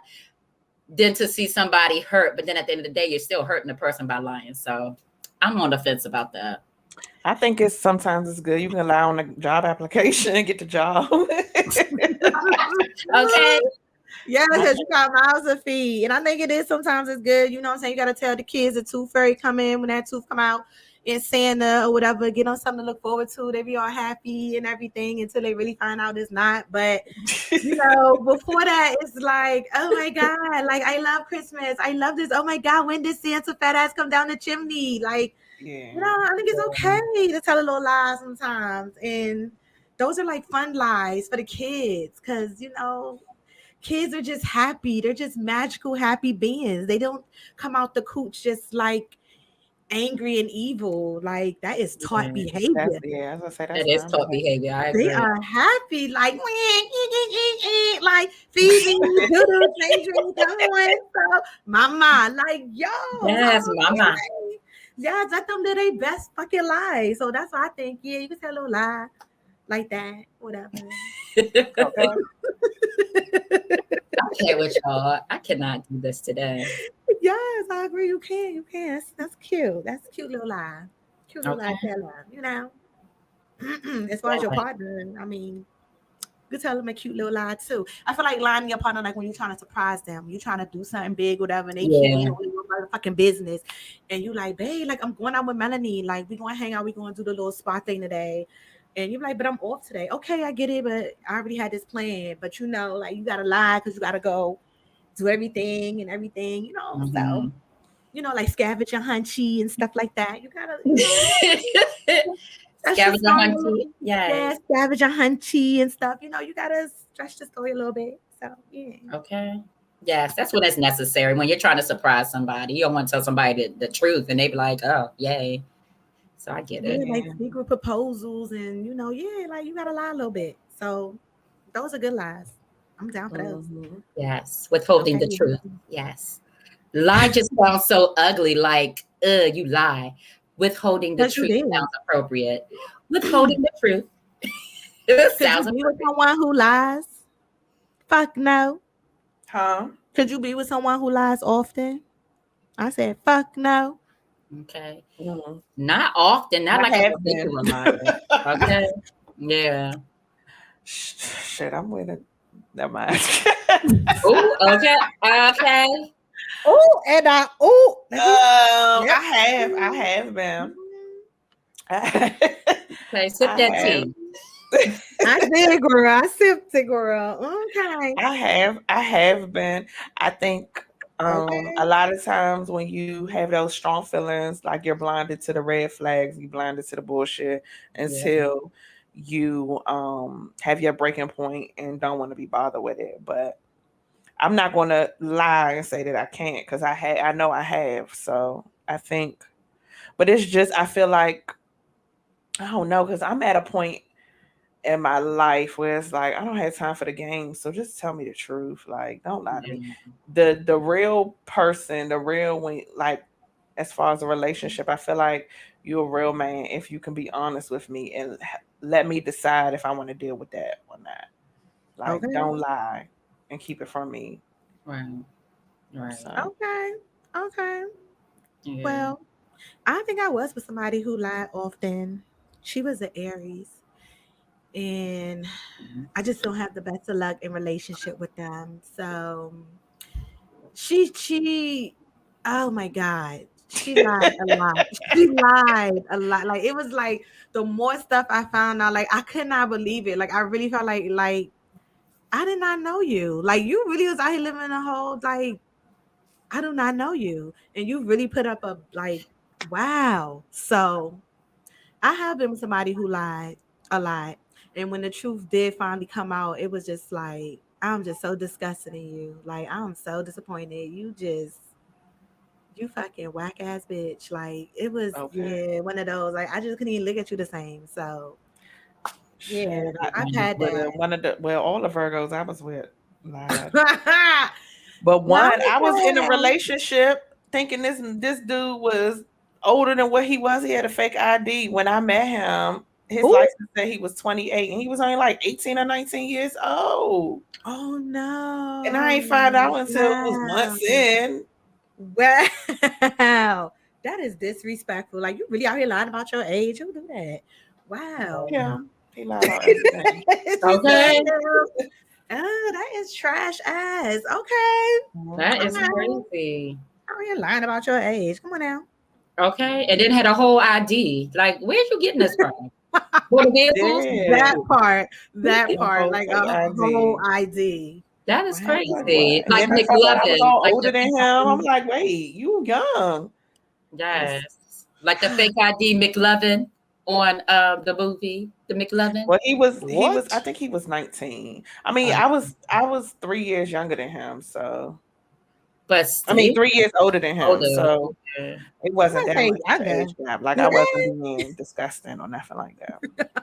than to see somebody hurt. But then at the end of the day, you're still hurting the person by lying. So I'm on the fence about that. I think sometimes it's good. You can lie on a job application and get the job. Okay. Yeah, because you got mouths to feed. And I think it is sometimes it's good. You know what I'm saying? You got to tell the kids the tooth fairy come in when that tooth come out in Santa or whatever. Get them something to look forward to. They be all happy and everything until they really find out it's not. But, you know, before that, it's like, oh my God, like, I love Christmas. I love this. Oh my God, when did Santa fat ass come down the chimney? Like, you know, I think it's okay to tell a little lie sometimes. And those are like fun lies for the kids because, you know, kids are just happy. They're just magical, happy beings. They don't come out the cooch just like angry and evil. Like, that is taught behavior. I was gonna say that is taught behavior. I agree. They are happy, like Phoebe, doodle, daydream, going, so mama, like, yo, yes, mama. Yeah, let them do their best fucking lie. So that's why I think, yeah, you can tell a little lie like that, whatever. Okay. Okay with y'all. I cannot do this today. Yes, I agree. You can. That's cute. That's a cute little lie. Cute little lie, you know. As far as your partner, I mean, you tell them a cute little lie too. I feel like lying to your partner, like when you're trying to surprise them, you're trying to do something big, whatever, and they can't your motherfucking business. And you like, babe, like, I'm going out with Melanie, like, we gonna hang out, we gonna do the little spa thing today. And you're like, but I'm off today. Okay, I get it, but I already had this plan. But you know, like, you gotta lie because you gotta go do everything, you know. So, you know, like scavenger hunchy and stuff like that. You gotta scavenger hunchy. Yeah, scavenger hunchy and stuff. You know, you gotta stretch the story a little bit. So yeah. Okay. Yes, that's when it's necessary. When you're trying to surprise somebody, you don't want to tell somebody the truth, and they be like, "Oh, yay!" So I get it. Yeah, like secret proposals, and yeah, like you gotta lie a little bit. So those are good lies. I'm down for those. Yes, withholding Okay. the truth. Yes, lie just sounds so ugly. Like, you lie. Withholding the Because you truth did. sounds appropriate. Withholding the truth. It Could you sounds be with appropriate. someone who lies? Fuck no. Huh? Could you be with someone who lies often? I said, fuck no. Okay. Mm-hmm. Not often, not I like a have habitual been. liar. Okay. Yeah. Shit, I'm with it. Never mind. Oh, okay. Okay. Oh, and let me. Yep. I have been. Okay, sip I that have. tea. I did, girl. I sipped it, girl. Okay. I have been. I think Okay. a lot of times when you have those strong feelings, like you're blinded to the red flags, you blinded to the bullshit Yeah. until you have your breaking point and don't want to be bothered with it. But I'm not gonna lie and say that I can't because I know I have. So I think, but it's just I feel like I don't know because I'm at a point in my life where it's like I don't have time for the game. So just tell me the truth. Like, don't lie to me. Yeah. The real person, the real when like as far as a relationship, I feel like you're a real man if you can be honest with me and let me decide if I want to deal with that or not. Like, Okay. don't lie and keep it from me. Right. Right. So Okay. Okay. Yeah. Well, I think I was with somebody who lied often. She was an Aries, and I just don't have the best of luck in relationship with them. So she oh my God. She lied a lot. She lied a lot. Like it was like the more stuff I found out, like I could not believe it. Like I really felt like I did not know you. Like you really was out here living a whole like I do not know you. And you really put up a like wow. So I have been with somebody who lied a lot. And when the truth did finally come out, it was just like, I'm just so disgusted in you. Like, I'm so disappointed. You fucking whack ass bitch. Like, it was, okay. yeah, one of those. Like, I just couldn't even look at you the same. So, yeah, Shit, I've had well, that. one of the all the Virgos I was with lied. Well, But one, I was in a okay. relationship thinking this dude was older than what he was. He had a fake ID. When I met him, his Ooh. license said he was 28 and he was only like 18 or 19 years old. Oh, And I ain't no. find out until it was Wow. months in. Wow. That is disrespectful. Like, you really out here lying about your age. Who do that? Wow. Yeah, he lied about everything. She said, Okay. oh, that is trash ass. Okay. That is Okay. crazy. How are you lying about your age? Come on now. Okay. And then had a whole ID. Like, where'd you getting this from? Motor vehicles? Yeah, That part. That a part. whole Like fake a whole ID. ID. That is Wow. I'm like, what? crazy. And Like then I found out I was McLovin. all Like older the than fake him. I'm ID. like, wait, you young. Yes. Like the fake ID McLovin on the movie, the McLovin. Well, he was I What? think he was 19. I mean, Uh, I was 3 years younger than him, so but I mean still 3 years older than him. older. So Yeah. it I'm wasn't gonna that say much of an younger. age gap. Like I wasn't Yeah. being disgusting or nothing like that.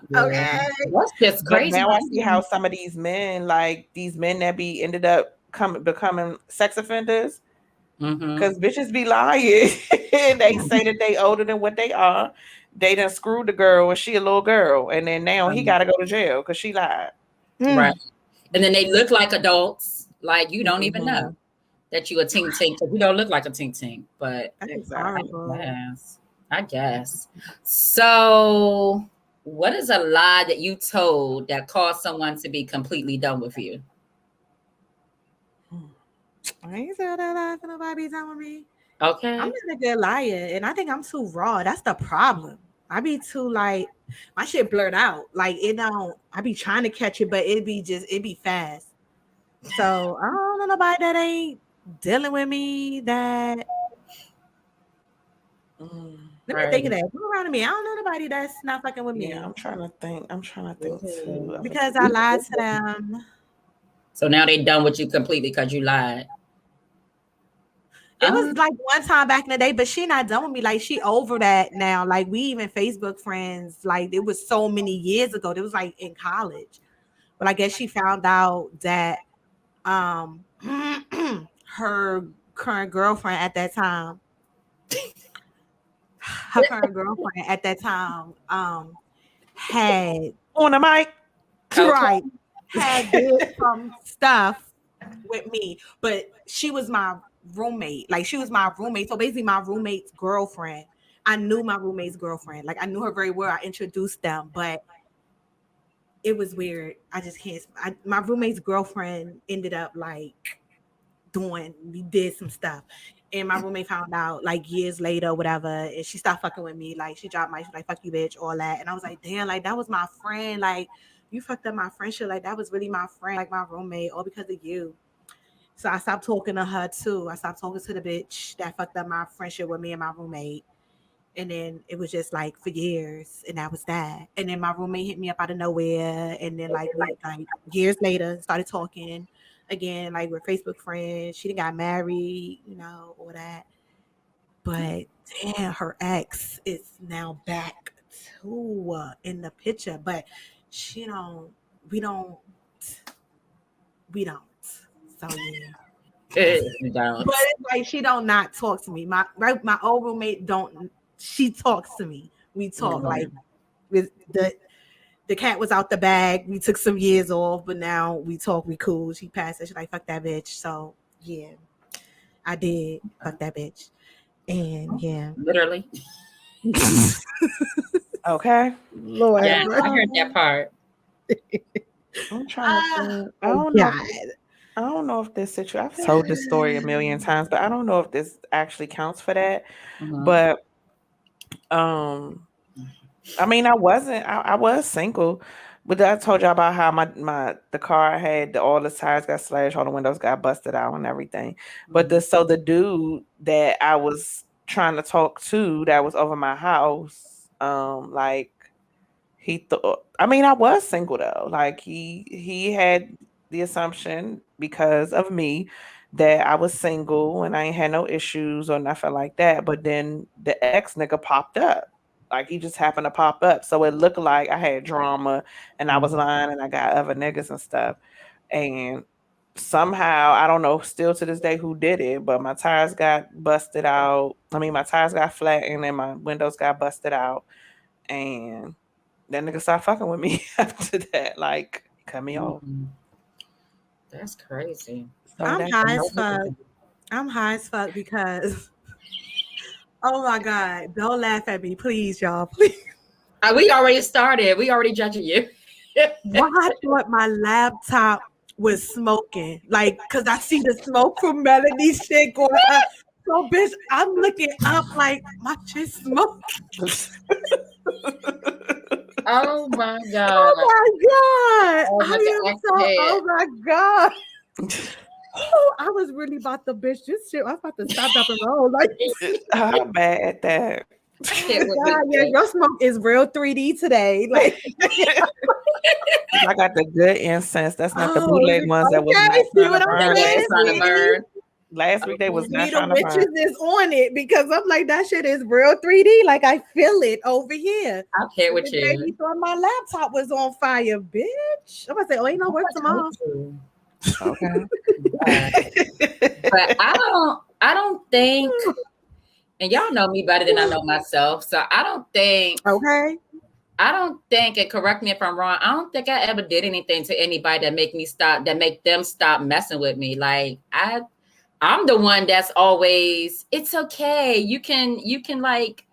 Yeah. Okay. That's just But crazy. now I see how some of these men, like these men that be ended up becoming sex offenders, Mm-hmm. because bitches be lying. They say that they older than what they are. They done screwed the girl and she a little girl. And then now he gotta go to jail because she lied. Right. Mm. And then they look like adults. Like you don't even Mhm. know that you a tink tink because you don't look like a tink tink. But That is Exactly. horrible. I guess. So what is a lie that you told that caused someone to be completely done with you? I ain't tell that lie for nobody be done with me. I'm Okay. not a good liar, and I think I'm too raw. That's the problem. I be too like my shit blurred out. Like it don't. I be trying to catch it, but it be fast. So I don't know nobody that ain't dealing with me. That Mm. let me think of Right. that. Go around me. I don't know nobody that's not fucking with Yeah, me I'm trying to think. I'm trying to think too of a because I lied to situation. them. So now they done with you completely because you lied. It was like one time back in the day, but she not done with me. Like she over that now. Like we even Facebook friends. Like it was so many years ago. It was like in college. But I guess she found out that her current girlfriend at that time, had on the mic. Right. Had did some stuff with me, but she was my roommate. Like she was my roommate. So basically my roommate's girlfriend. I knew my roommate's girlfriend. Like I knew her very well. I introduced them, but it was weird. I just can't. My roommate's girlfriend ended up like we did some stuff. And my roommate found out like years later, whatever, and she stopped fucking with me. Like she dropped she was like, fuck you, bitch, all that. And I was like, damn, like that was my friend. Like you fucked up my friendship. Like that was really my friend, like my roommate, all because of you. So I stopped talking to her too. I stopped talking to the bitch that fucked up my friendship with me and my roommate. And then it was just like for years, and that was that. And then my roommate hit me up out of nowhere, and then like years later started talking again. Like we're Facebook friends. She done got married, all that. But damn, her ex is now back to in the picture. But she don't. We don't. So yeah. But it's like she don't not talk to me. My old roommate don't. She talks to me. We talk like with the cat was out the bag. We took some years off, but now we talk. We cool. She passed it. She's like, fuck that bitch. So yeah, I did fuck that bitch. And yeah, literally. Okay. Lord, yeah, I heard that part. I'm trying to think. I don't know if this situation. I've told this story a million times, but I don't know if this actually counts for that. Mm-hmm. But I mean, I was single, but I told y'all about how the car had all the tires got slashed, all the windows got busted out and everything. But the dude that I was trying to talk to that was over my house, like he thought, I mean, I was single though. Like he had the assumption because of me that I was single and I ain't had no issues or nothing like that. But then the ex nigga popped up. Like he just happened to pop up. So it looked like I had drama and I was lying and I got other niggas and stuff. And somehow, I don't know still to this day who did it, but my tires got busted out. I mean, my tires got flattened and my windows got busted out. And that nigga stopped fucking with me after that. Like, cut me off. That's crazy. So I'm high as fuck because oh my God, don't laugh at me, please, y'all. Please. We already started. We already judging you. Why I thought my laptop was smoking. Like, cause I see the smoke from Melody shit going up. So bitch, I'm looking up like my shit smoking. Oh my God. Oh my God. Oh, I was really about to bitch this shit. I was about to stop up and roll. Like, how bad at that? God, yeah, your smoke is real 3D today. Like, I got the good incense. That's not the bootleg ones that was not trying to burn. Last week they was not trying to burn. Witches is on it because I'm like, that shit is real 3D. Like I feel it over here. I can't with you. Baby thought my laptop was on fire, bitch. I'm gonna say, oh, ain't no work tomorrow. Okay. But I don't think, and y'all know me better than I know myself. So I don't think. Okay. I don't think, and correct me if I'm wrong, I don't think I ever did anything to anybody that make them stop messing with me. Like I'm the one that's always, it's okay. You can like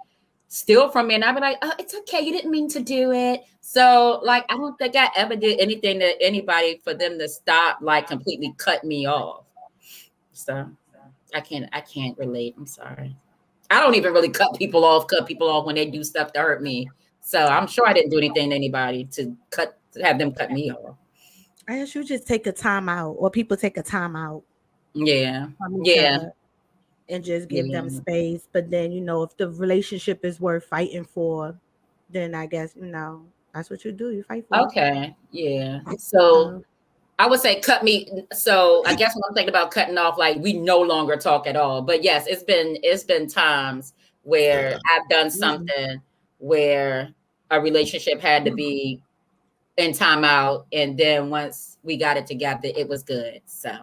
steal from me. And I'll be like, oh, it's okay. You didn't mean to do it. So like, I don't think I ever did anything to anybody for them to stop, like completely cut me off. So I can't relate. I'm sorry. I don't even really cut people off when they do stuff to hurt me. So I'm sure I didn't do anything to anybody to have them cut me off. I guess you just take a time out, or people take a time out. Yeah. And just give them space. But then, if the relationship is worth fighting for, then I guess, that's what you do. You fight for it. Okay. Yeah. So I would say cut me. So I guess when I'm thinking about cutting off, like we no longer talk at all. But yes, it's been times where I've done something where a relationship had to be in timeout, and then once we got it together, it was good. So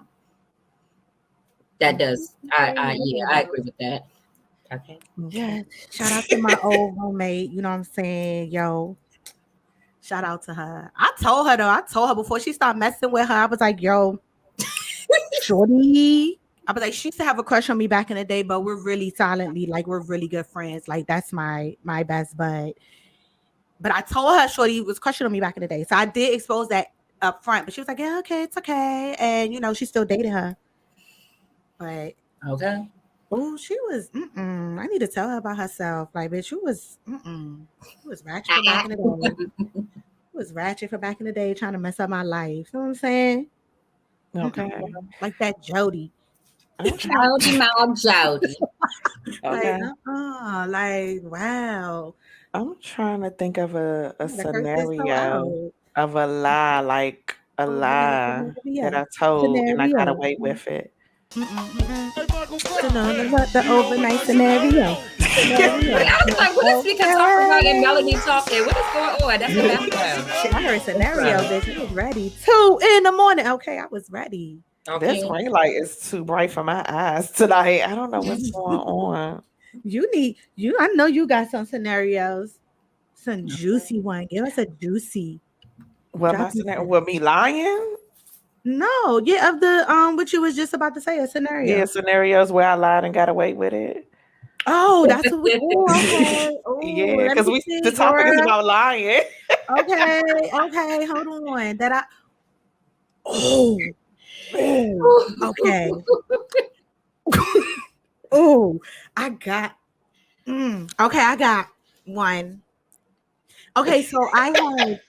that does. I agree with that. Okay. Yeah. Shout out to my old roommate. You know what I'm saying? Yo, shout out to her. I told her before she started messing with her, I was like, yo, shorty. I was like, she used to have a crush on me back in the day, but we're really silently, like we're really good friends. Like that's my best bud. But I told her shorty was crushing on me back in the day. So I did expose that up front. But she was like, yeah, okay, it's okay. And she still dated her. But okay. Oh, she was. I need to tell her about herself. Like, bitch, she was. She was ratchet for back in the day. She was ratchet for back in the day, trying to mess up my life. You know what I'm saying? Okay. Like that Jody. Jody, my Jody. Okay. Like wow. I'm trying to think of a scenario Out. of a lie, like a lie that I told and I got away with it. The overnight scenario. I was like, what is Meika talking about and Melody talking? What is going on? That's the background. I heard scenario, bitch. I was ready. 2 a.m. Okay, I was ready. Okay. This ring light is too bright for my eyes tonight. I don't know what's going on. I know you got some scenarios. Some juicy one. Give us a juicy. Well, my scenario with me lying? No, yeah, of the what you was just about to say, a scenario. Yeah, scenarios where I lied and got away with it. Oh, that's what we okay. Yeah, because the topic is about lying. Okay, hold on. Okay. I got okay, I got one. Okay, so I had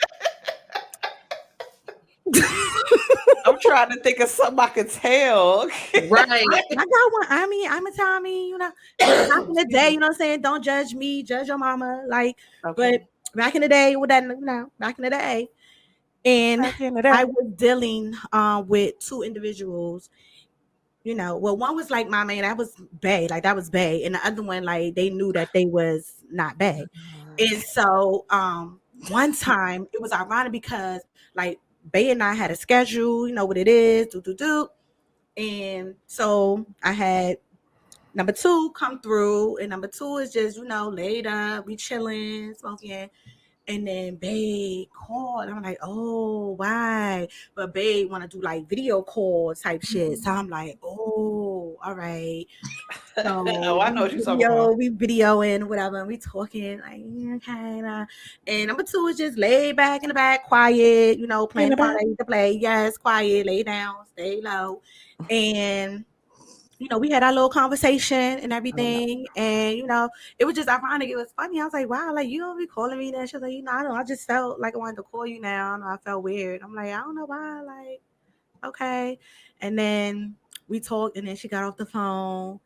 I'm trying to think of something I could tell. Right. I got one. I mean, I'm a Tommy, back in the day, you know what I'm saying? Don't judge me, judge your mama. Like, but back in the day, back in the day. And I was dealing with 2 individuals. Well, one was like my man, that was bae, like that was bae, and the other one, like they knew that they was not bae. And so one time it was ironic because like bae and I had a schedule, you know what it is, and so I had number 2 come through, and number 2 is just later we chilling, smoking. And then babe called. I'm like, oh, why? But babe want to do like video call type shit. So I'm like, oh, all right. So I know what you're talking about. We videoing, whatever, and we talking like, okay. And number 2 is just laid back in the back, quiet, playing the part I need to play. Yes, quiet, lay down, stay low. And we had our little conversation and everything. And, it was just ironic. It was funny. I was like, wow, like, you don't be calling me that. She was like, I don't know. I just felt like I wanted to call you now. I felt weird. I'm like, I don't know why. Like, okay. And then we talked, and then she got off the phone.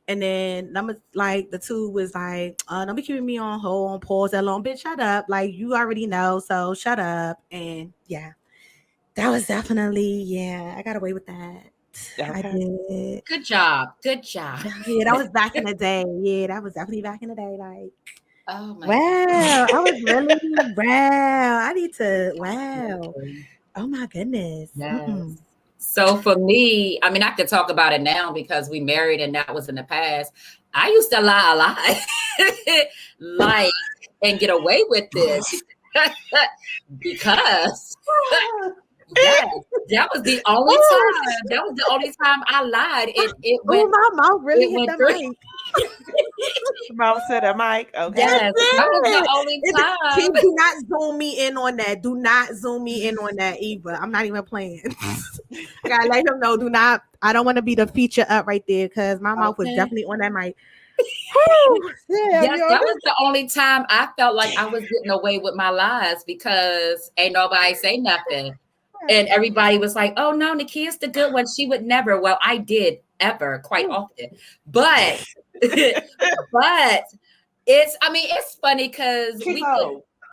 And then the 2 was like, don't be keeping me on hold, on pause that long. Bitch, shut up. Like, you already know. So shut up. And yeah, that was definitely, I got away with that. Okay. I did. Good job. Yeah, that was back in the day. Yeah, that was definitely back in the day. Like, oh my God. I was really I need to. Wow. Oh my goodness. Yes. So for me, I mean, I could talk about it now because we married and that was in the past. I used to lie a lot, like, and get away with this because. Yes, that was the only time. That was the only time I lied. It went. My mouth really hit the mic. Mouth said a mic. Okay. Yes, that was the only time. Do not zoom me in on that. Do not zoom me in on that either. I'm not even playing. I gotta let him know. Do not. I don't want to be the feature up right there because my mouth was definitely on that mic. Yes, that was the only time I felt like I was getting away with my lies because ain't nobody say nothing. And everybody was like, oh, no, Nikia's the good one. She would never. Well, I did ever quite often. But it's funny because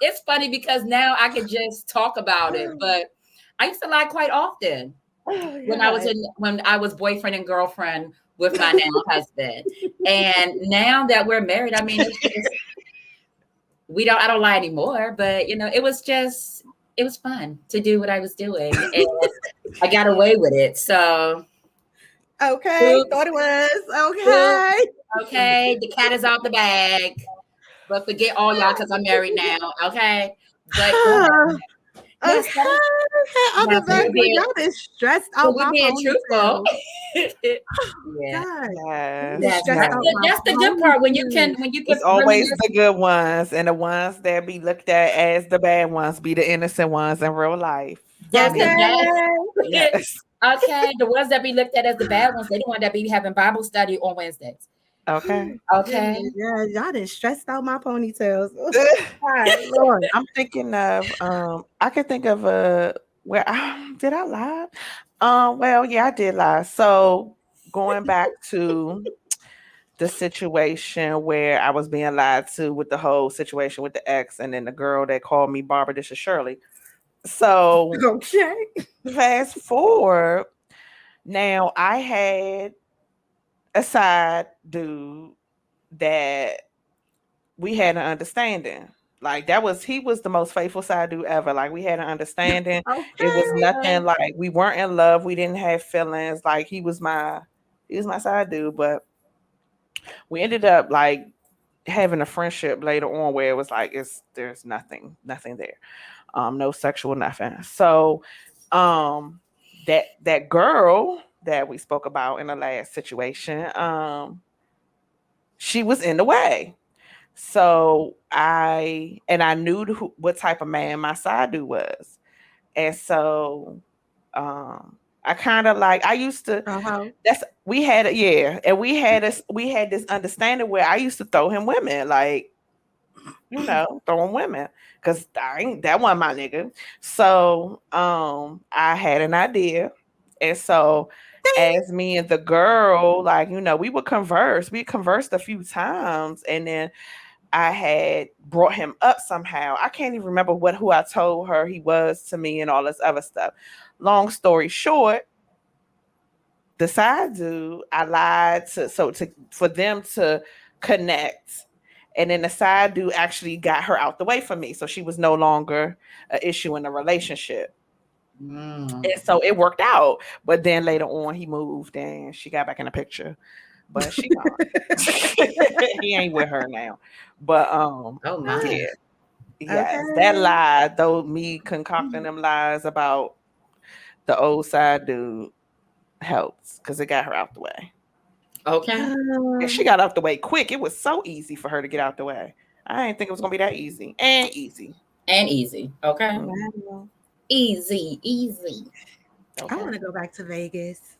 it's funny because now I could just talk about it. But I used to lie quite often when I was boyfriend and girlfriend with my now husband. And now that we're married, I mean, I don't lie anymore, but it was fun to do what I was doing, and I got away with it. So okay, thought it was okay. The cat is out the bag, but forget all y'all because I'm married now. Okay, but yes, other than y'all been stressed out my being truthful. Yeah. Yes. That's the good part when you can it's always the good ones, and the ones that be looked at as the bad ones be the innocent ones in real life. Yes. Okay, the ones that be looked at as the bad ones, they the one that be having Bible study on Wednesdays. Okay. Yeah, y'all done stressed out my ponytails. Lord. I'm thinking of I could think of where did I lie? Well, yeah, I did lie. So going back to the situation where I was being lied to with the whole situation with the ex, and then the girl that called me Barbara, this is Shirley. So fast forward, now I had a side dude that we had an understanding. Like he was the most faithful side dude ever. Like we had an understanding. It was nothing like we weren't in love. We didn't have feelings. Like he was my side dude, but we ended up like having a friendship later on where it was like there's nothing there. No sexual nothing. So that girl that we spoke about in the last situation, she was in the way. So I knew what type of man my side dude was. And so I kind of like I used to we had this understanding where I used to throw him women, like throwing women, because that wasn't my nigga. So I had an idea, and so as me and the girl, like we would converse. We conversed a few times, and then I had brought him up somehow. I can't even remember who I told her he was to me and all this other stuff. Long story short, the side dude, I lied for them to connect. And then the side dude actually got her out the way from me. So she was no longer an issue in the relationship. And so it worked out. But then later on he moved and she got back in the picture. But she gone. He ain't with her now. But that lie, though, me concocting them lies about the old side dude helps because it got her out the way. Okay. And she got out the way quick. It was so easy for her to get out the way. I didn't think it was gonna be that easy. And easy. Okay. Easy. Okay. I want to go back to Vegas.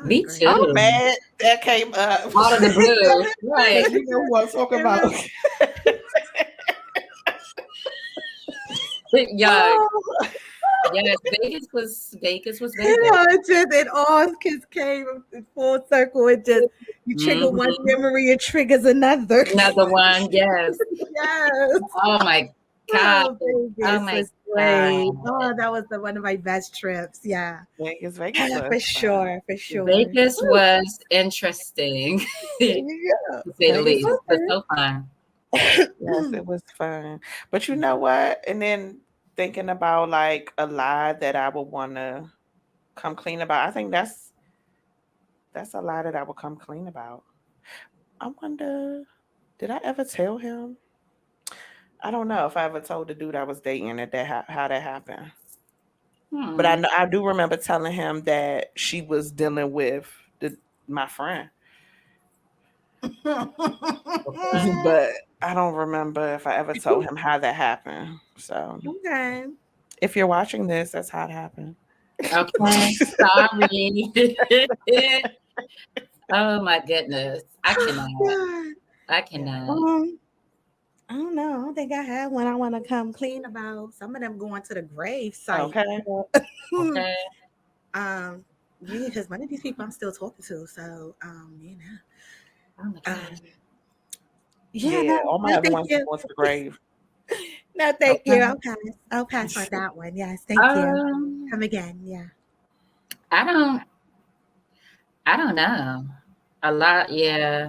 Me too. I'm mad that came up out of the blue. Right. You know what I'm talking about. Yeah. Yes, Vegas was Vegas. It all came in full circle. It just you trigger one memory, it triggers another one. Yes. Yes. Oh my God. Oh my God. Oh, that was one of my best trips. Yeah. Vegas for sure. Vegas was interesting. To say the least. It was so fun. Yes, it was fun. But you know what? And then thinking about like a lie that I would want to come clean about. I think that's a lie that I would come clean about. I wonder, did I ever tell him? I don't know if I ever told the dude I was dating how that happened. But I do remember telling him that she was dealing with my friend. But I don't remember if I ever told him how that happened. So if you're watching this, that's how it happened. Okay, sorry. Oh my goodness, I cannot. I don't know. I don't think I had one I want to come clean about. Some of them going to the grave site. Okay. Yeah, because one of these people I'm still talking to. So, Oh my God. Yeah, all my other ones are going to the grave. No, thank you. I'll pass on that one. Yes, thank you. Come again. Yeah. I don't know. A lot, yeah.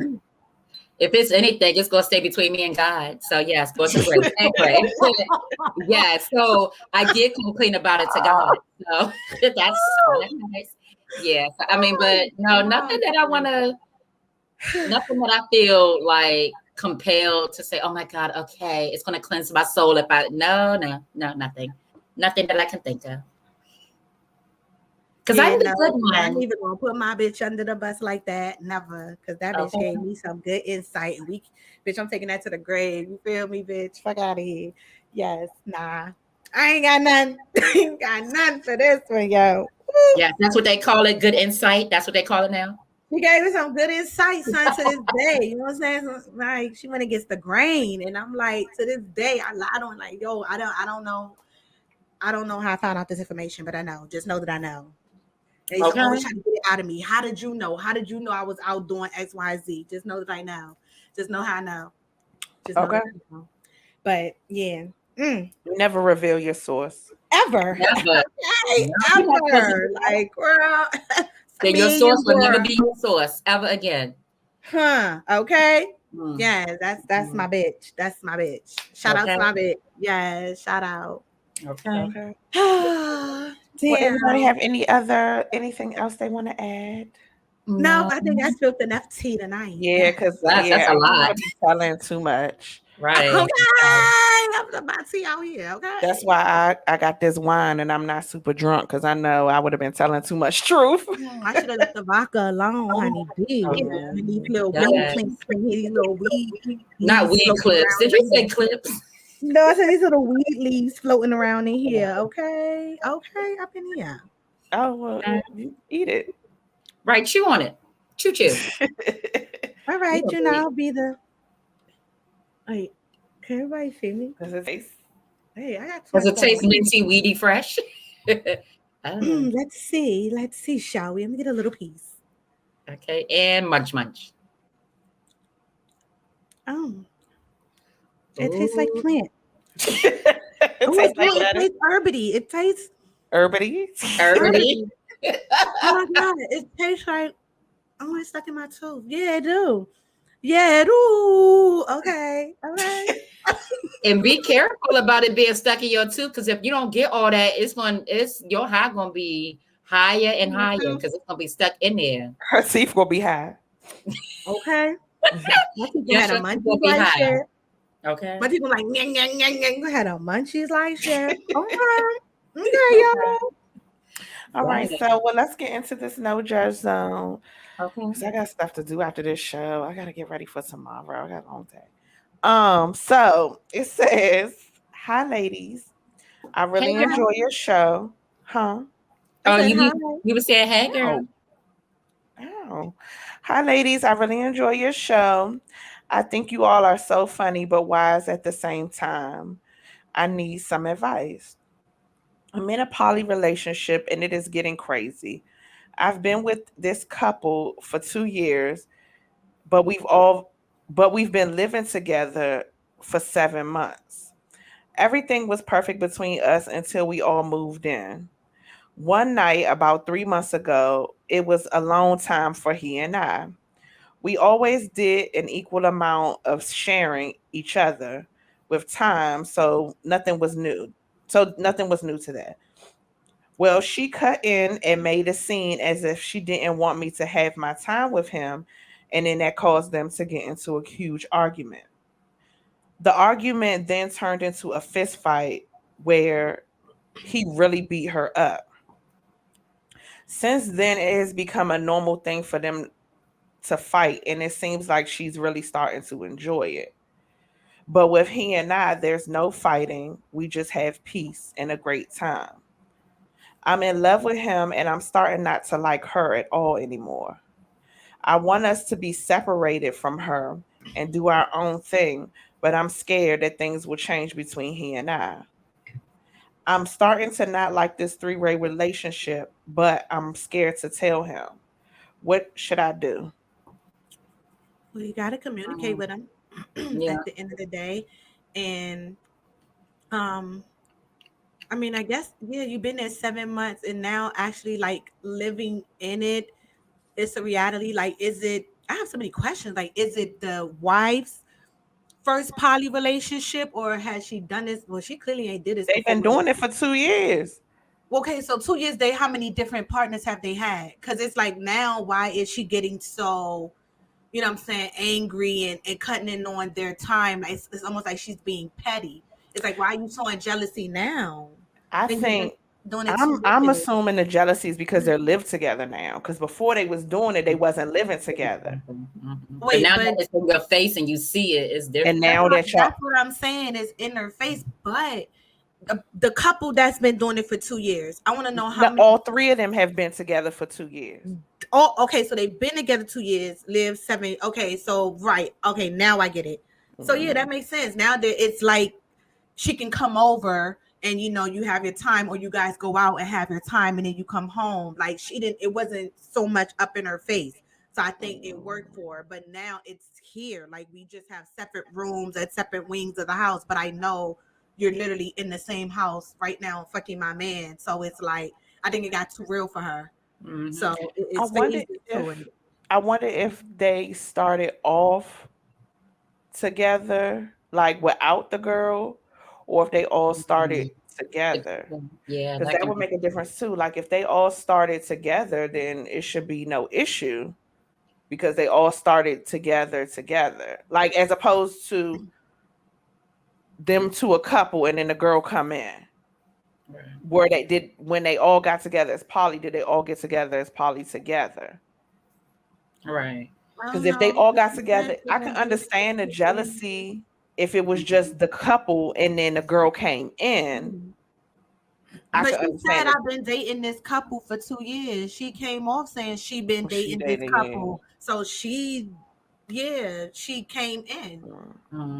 If it's anything, it's gonna stay between me and God. So yes, go to the grave and pray. Yeah. So I did complain about it to God. So that's nice. Yeah. I mean, but no, nothing that I wanna nothing that I feel like compelled to say, oh my God, okay, it's gonna cleanse my soul if I no, nothing. Nothing that I can think of. Because I'm the good I ain't one. even gonna put my bitch under the bus like that. Never. Because that bitch gave me some good insight. And bitch, I'm taking that to the grave. You feel me, bitch? Fuck out of here. Yes, nah. I ain't got nothing. ain't got nothing for this one, yo. Yeah, that's what they call it. Good insight. That's what they call it now. She gave me some good insight, son, to this day. You know what I'm saying? So, like, she went against the grain. And I'm like, to this day, I don't like, yo, I don't know. I don't know how I found out this information, but I know. Just know that I know. They always try to get it out of me. How did you know? How did you know I was out doing X, Y, Z? Just know that I know. Just know how I know. Just know that I know. But yeah. You never reveal your source. Ever. Never. Ever. Like, girl. Then your source will never be your source ever again. Huh. Okay. Yeah, that's my bitch. That's my bitch. Shout out to my bitch. Yeah, shout out. Okay. Damn. Well, anybody have anything else they want to add? No, I think I spilled enough tea tonight. Yeah, because that's a lot. I'm telling too much. Okay, Right. I'm about tea out here. Okay. That's why I got this wine and I'm not super drunk because I know I would have been telling too much truth. I should have left the vodka alone, honey. These little weed not weed clips. Did you say clips? No, I said these little weed leaves floating around in here. Okay, up in here. Oh well, you eat it. Right, chew on it. Chew. All right, I'll be the. Wait, can everybody see me? Does it taste? Hey, I got. Does it taste minty, weedy, fresh? Let's see, shall we? Let me get a little piece. Okay, and munch. Oh, it tastes like plant. It tastes like it tastes herbity. It tastes herbity. Oh my God, it tastes like it's stuck in my tooth. Yeah, it do. Yeah, it do. Okay. And be careful about it being stuck in your tooth, because if you don't get all that, your high gonna be higher and higher because it's gonna be stuck in there. Her teeth will be high. Okay. My teeth had a munchies like shit. Okay. My people like nyang had a munchies like shit. Okay, y'all. All right, so let's get into this no judge zone. Okay. Because I got stuff to do after this show. I gotta get ready for tomorrow. I got a long day. So it says, "Hi, ladies. I really enjoy your show." Huh? Oh, you were saying, "Hey, girl." Oh. Hi, ladies. I really enjoy your show. I think you all are so funny, but wise at the same time. I need some advice. I'm in a poly relationship and it is getting crazy. I've been with this couple for 2 years, but we've been living together for 7 months. Everything was perfect between us until we all moved in. One night about 3 months ago, it was alone time for he and I. We always did an equal amount of sharing each other with time, so nothing was new. So nothing was new to that. Well, she cut in and made a scene as if she didn't want me to have my time with him, and then that caused them to get into a huge argument. The argument then turned into a fist fight where he really beat her up. Since then, it has become a normal thing for them to fight, and it seems like she's really starting to enjoy it. But with he and I, there's no fighting. We just have peace and a great time. I'm in love with him, and I'm starting not to like her at all anymore. I want us to be separated from her and do our own thing, but I'm scared that things will change between he and I. I'm starting to not like this three-way relationship, but I'm scared to tell him. What should I do? Well, you got to communicate with him at the end of the day. And I mean, I guess, yeah, you've been there 7 months and now actually like living in it, it's a reality. Like, is it, I have so many questions. Like, is it the wife's first poly relationship or has she done this? Well, she clearly ain't did this They've before. been doing it for 2 years. Okay, so 2 years, how many different partners have they had? Because it's like now, why is she getting so, you know what I'm saying, angry and cutting in on their time? It's almost like she's being petty. It's like, why are you showing jealousy now? I And you've been think doing it I'm 2 years. assuming the jealousy is because they're live together now. Because before they was doing it, they wasn't living together. But Wait, now but that it's in your face and you see it, it's And different. now that y'all, that's what I'm saying is in her face. But the couple that's been doing it for 2 years, I want to know how many. all 3 of them have been together for 2 years. Oh, okay. So they've been together 2 years, lived 7. Okay, so right. Okay, now I get it. So yeah, that makes sense. Now that it's like she can come over and you have your time, or you guys go out and have your time, and then you come home. Like she didn't. It wasn't so much up in her face. So I think it worked for her. But now it's here. Like we just have separate rooms at separate wings of the house. But I know you're literally in the same house right now, fucking my man. So it's like I think it got too real for her. So I it's wonder phases to it. if they started off together, like without the girl, or if they all started together. Yeah, Because that would make a difference too. Like if they all started together, then it should be no issue because they all started together. Like as opposed to them to a couple and then the girl come in. Right. Where they did when they all got together as poly, did they all get together as poly together? Right. Because if they all got together, I can understand the jealousy if it was just the couple and then the girl came in. I But can she said, understand it. I've been dating this couple for 2 years. She came off saying she been She dating this dating in. couple. So she came in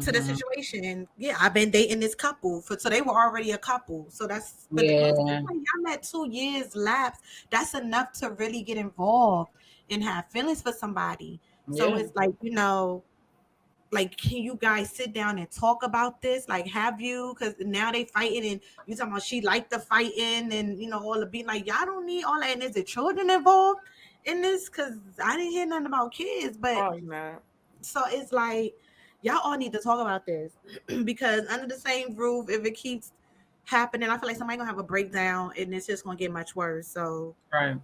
to the situation. Yeah, I've been dating this couple so they were already a couple. So that's but Yeah. y'all let 2 years lapse. That's enough to really get involved and have feelings for somebody. So Yeah. it's like, like, can you guys sit down and talk about this? Like, have you? Because now they fighting, and you talking about she liked the fighting, and all the being like, y'all don't need all that. And is there children involved in this? Because I didn't hear nothing about kids, but Probably not. so it's like y'all all need to talk about this because under the same roof, if it keeps happening, I feel like somebody gonna have a breakdown, and it's just gonna get much worse. So Right.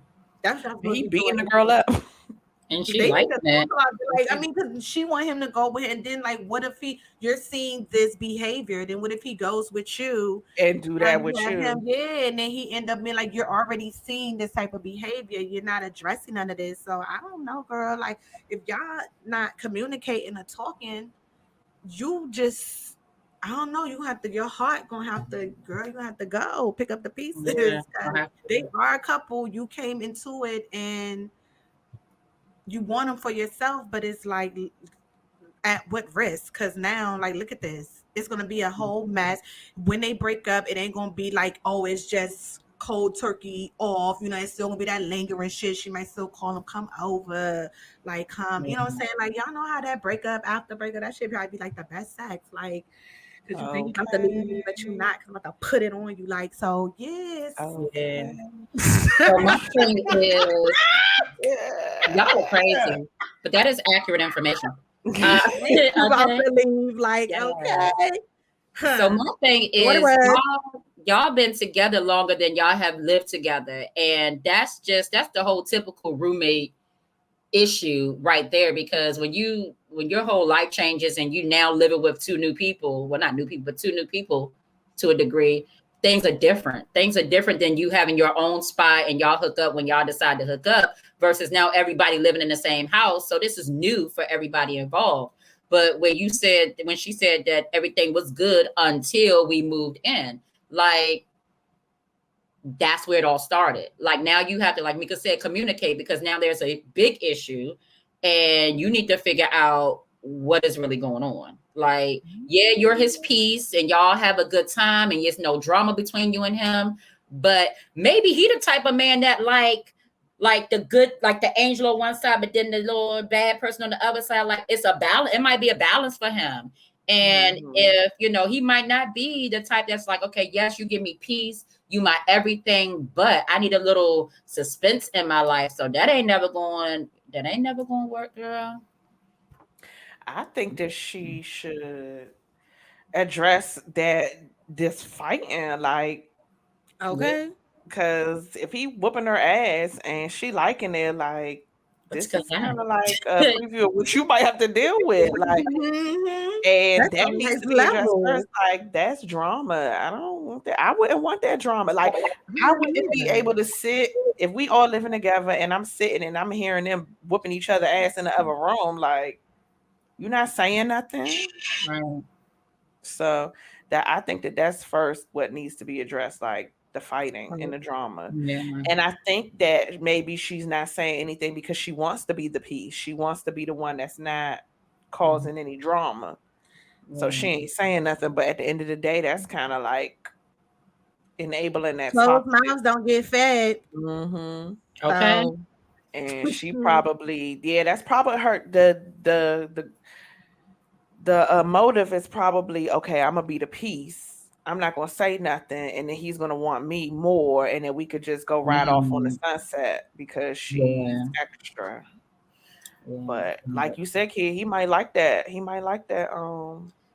that's what I'm supposed He to be beating the doing. girl up. And she They need liked to that. talk about it. Like, I mean, because she want him to go with her, and then like, what if you're seeing this behavior? Then what if he goes with you And do that and with you have him? you. Yeah, and then he end up being like, you're already seeing this type of behavior. You're not addressing none of this. So I don't know, girl. Like, if y'all not communicating or talking, you just. I don't know. You have to. Your heart gonna have to, girl. You gonna have to go pick up the pieces. Yeah. 'Cause they are a couple. You came into it and you want them for yourself, but it's like at what risk? Because now, like, look at this. It's gonna be a whole mess. When they break up, it ain't gonna be like, oh, it's just cold turkey off. It's still gonna be that lingering shit. She might still call him, come over, like, come. You know what I'm saying? Like, y'all know how that breakup, after breakup, that shit probably be like the best sex, like. Cause you think you about to leave me, but you not. Cause I'm about to put it on you, like so. Yes. Yeah. Okay. So my thing is, y'all are Yeah. crazy, but that is accurate information. You about Okay. to leave, like, Yeah. okay. So my thing What it is, was. y'all been together longer than y'all have lived together, and that's the whole typical roommate issue right there. Because when your whole life changes and you now living with two new people, well, not new people, but two new people to a degree, things are different. Things are different than you having your own spot and y'all hook up when y'all decide to hook up versus now everybody living in the same house. So this is new for everybody involved. But when she said that everything was good until we moved in, like, that's where it all started. Like, now you have to, like Meika said, communicate, because now there's a big issue and you need to figure out what is really going on. Like, yeah, you're his piece and y'all have a good time and there's no drama between you and him, but maybe he the type of man that like the good, like the angel on one side, but then the little bad person on the other side. Like, it's a balance. It might be a balance for him. And if, he might not be the type that's like, okay, yes, you give me peace, you my everything, but I need a little suspense in my life. So that ain't never going to work, girl. I think that she should address this fighting, like, Okay. because if he whooping her ass and she liking it, like, What's this going is on? kind of like a preview of what you might have to deal with, like, Mm-hmm. and That's that the needs next to be addressed first. level. Like, that's drama. I don't want that. I wouldn't want that drama. Like, I wouldn't be able to sit if we all living together and I'm sitting and I'm hearing them whooping each other ass in the other room. Like, you're not saying nothing. Right. So that I think that's first what needs to be addressed, like the fighting and the drama. Yeah. And I think that maybe she's not saying anything because she wants to be the peace. She wants to be the one that's not causing any drama. So she ain't saying nothing. But at the end of the day, that's kind of like enabling that Closed toxic. mouths don't get fed. Mm-hmm. Okay. So, And she probably, that's probably her. The motive is probably, okay, I'm gonna be the peace. I'm not gonna say nothing, and then he's gonna want me more, and then we could just go right off on the sunset because she's extra. Yeah. But like you said, kid, he might like that. He might like that.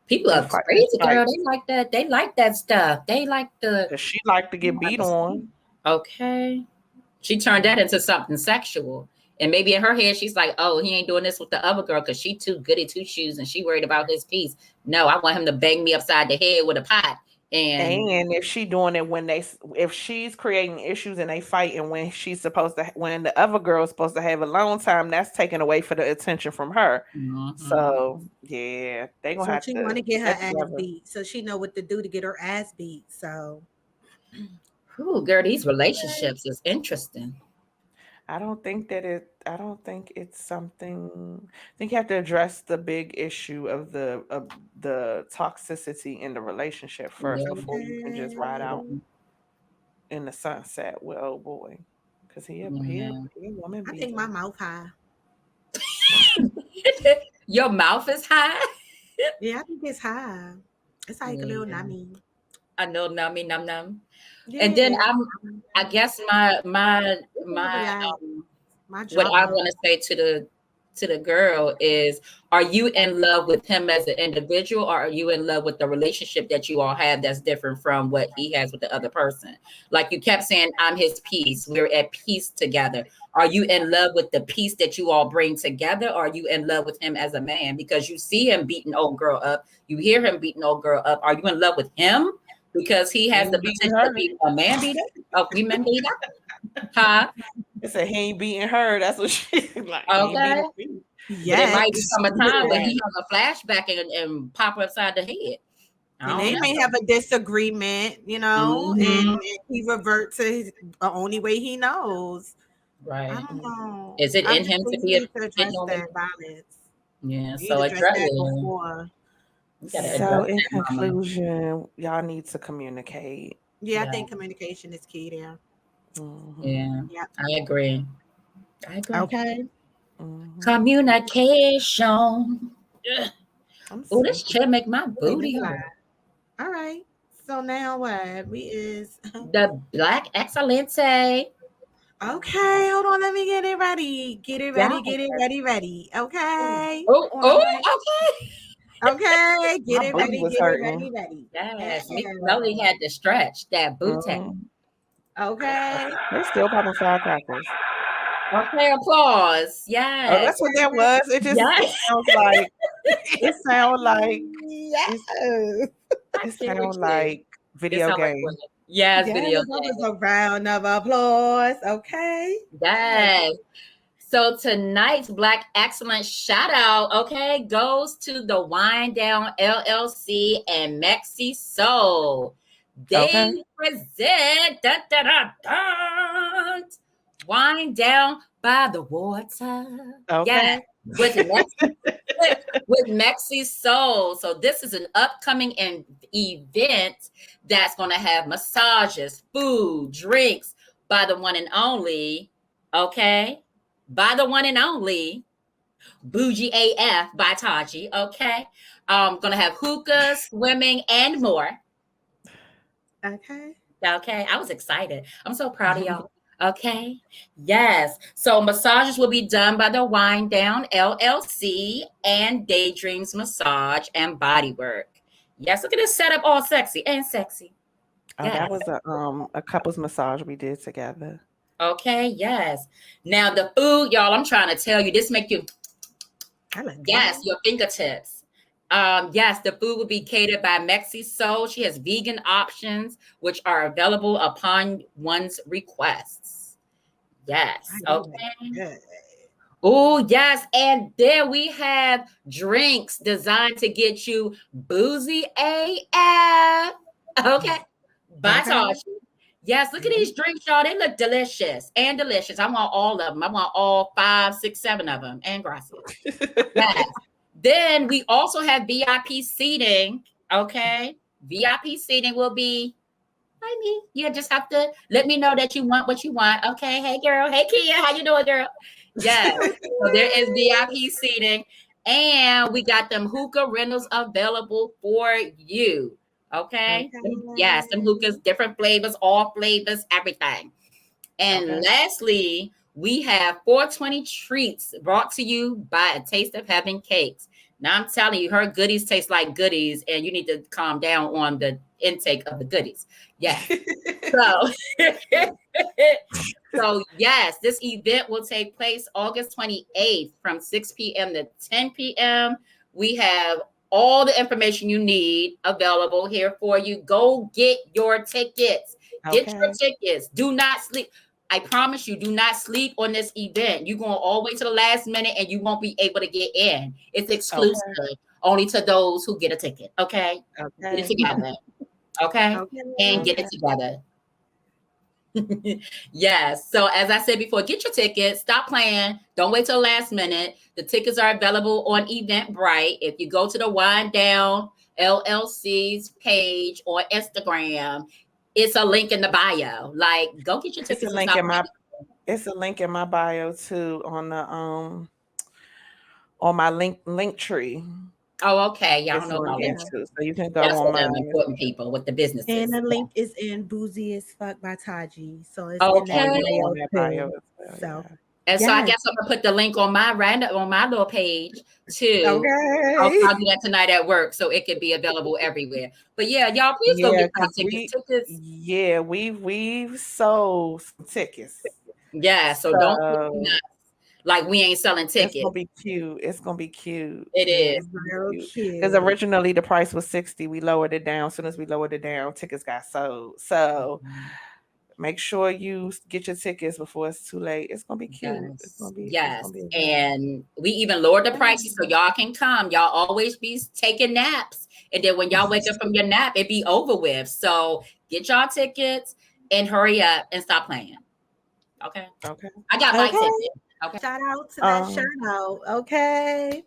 People are crazy, girl. They like that. They like that stuff. They like Cause she like to get beat on. Okay. She turned that into something sexual. And maybe in her head, she's like, oh, he ain't doing this with the other girl because she too goody two shoes and she worried about his peace. No, I want him to bang me upside the head with a pot. And if she doing it if she's creating issues and they fight, and when when the other girl is supposed to have alone time, that's taken away for the attention from her. So yeah, they gonna have she to want to get her ass beat, so she know what to do to get her ass beat. So, girl, these relationships is interesting. I don't think it's something. I think you have to address the big issue of the toxicity in the relationship first before you can just ride out in the sunset with old boy, because he a woman beater. I think my mouth high. Your mouth is high? Yeah, I think it's high. It's like a little nummy. I know, nummy, num num. Yeah. And then I guess my what I want to say to the girl is, are you in love with him as an individual, or are you in love with the relationship that you all have that's different from what he has with the other person? Like you kept saying, I'm his peace. We're at peace together. Are you in love with the peace that you all bring together? Or are you in love with him as a man? Because you see him beating old girl up. You hear him beating old girl up. Are you in love with him because he has the potential to be a man beater, a women beater? Huh? It said he ain't beating her. That's what she's like. Okay. Yeah. But it might come a time when he has a flashback and pop upside the head. And they may have a disagreement, and he revert to the only way he knows. Right. I don't know. Is it in him to be to address that violence? Yeah. So address that before. So in conclusion, y'all need to communicate. Yeah, I think communication is key there. Yeah. I agree. Okay. Communication. Oh, this chair make my booty hurt. All right. So now what? We is the Black Excellence. Okay, hold on. Let me get it ready. Get it ready. Get it ready. Ready. Okay. Okay. Get it ready. Get it ready. Ready. Yes. Melly had to stretch that booty. Okay. They're still popping firecrackers. Okay, applause. Yes. Oh, that's what that was. It just sounds like it sounds like it sounds like video game. Yes, video game. That was a round of applause. Okay. Yes. So tonight's Black Excellence shout out, goes to the WineDown LLC and MexiSoul. They present WineDown by the Water. Okay. With MexiSoul. So this is an upcoming event that's going to have massages, food, drinks by the one and only, by the one and only Bougie AF by Taji, Gonna have hookah, swimming, and more. Okay. Okay, I was excited. I'm so proud of y'all. Okay, yes. So massages will be done by the WineDown LLC and Daydreams Massage and Bodywork. Yes, look at this setup, all sexy and sexy. Oh, Yes. that was a couples massage we did together. Okay, yes. Now the food, y'all, I'm trying to tell you, this make you yes, your fingertips. Yes, the food will be catered by MexiSoul. She has vegan options, which are available upon one's requests. Yes. Okay. Oh, yes. And there we have drinks designed to get you boozy AF. Okay. By Taji. Yes, look at these drinks, y'all. They look delicious and delicious. I want all of them. I want all 5, 6, 7 of them. And gracias. Yes. Then we also have VIP seating. Okay. VIP seating will be, hi me. You just have to let me know that you want what you want. Okay. Hey girl. Hey Kia. How you doing, girl? Yes. So there is VIP seating. And we got them hookah rentals available for you. Okay. Yes, them hookahs, different flavors, all flavors, everything. And lastly, we have 420 treats brought to you by A Taste of Heaven Cakes. Now I'm telling you, her goodies taste like goodies, and you need to calm down on the intake of the goodies. Yes. So yes, this event will take place August 28th from 6 p.m. to 10 p.m. We have all the information you need available here for you. Go get your tickets. Get your tickets. Do not sleep. I promise you, do not sleep on this event. You're going all the way to the last minute and you won't be able to get in. It's exclusive only to those who get a ticket. Okay? Get it together. Okay? And get it together. Yes. So as I said before, get your tickets. Stop playing. Don't wait till the last minute. The tickets are available on Eventbrite. If you go to the WineDown LLC's page on Instagram, it's a link in the bio. Like, go get your tickets. It's a link in my bio too on the on my link tree. Oh, okay. Y'all don't know about link tree. So you can go on my important people with the businesses. And the link is in Boozy as Fuck by Taji. So it's in that bio too. So so I guess I'm gonna put the link on my little page too. I'll do that tonight at work so it can be available everywhere. But yeah, y'all please go get your tickets. Yeah, we've sold some tickets. Yeah, so don't like we ain't selling tickets. It's gonna be cute. It's gonna be cute. It is cute. Because originally the price was $60. We lowered it down. As soon as we lowered it down, tickets got sold. So make sure you get your tickets before it's too late. It's gonna be cute. It's gonna be and we even lowered the prices so y'all can come. Y'all always be taking naps, and then when y'all wake up from your nap, it be over with. So get y'all tickets and hurry up and stop playing. Okay. I got my ticket. Okay. Shout out to that shout out. Okay.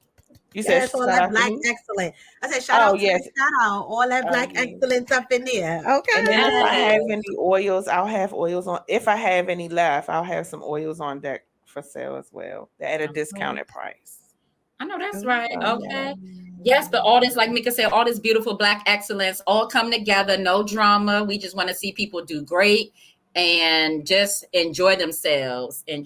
You said all that black excellence. I said shout out to that shout out. All that black excellence up in there. Okay. And then if I have any oils, I'll have oils on. If I have any left, I'll have some oils on deck for sale as well. At a discounted price. I know that's right. Okay. Yes, but all this, like Meika said, all this beautiful black excellence all come together. No drama. We just want to see people do great and just enjoy themselves and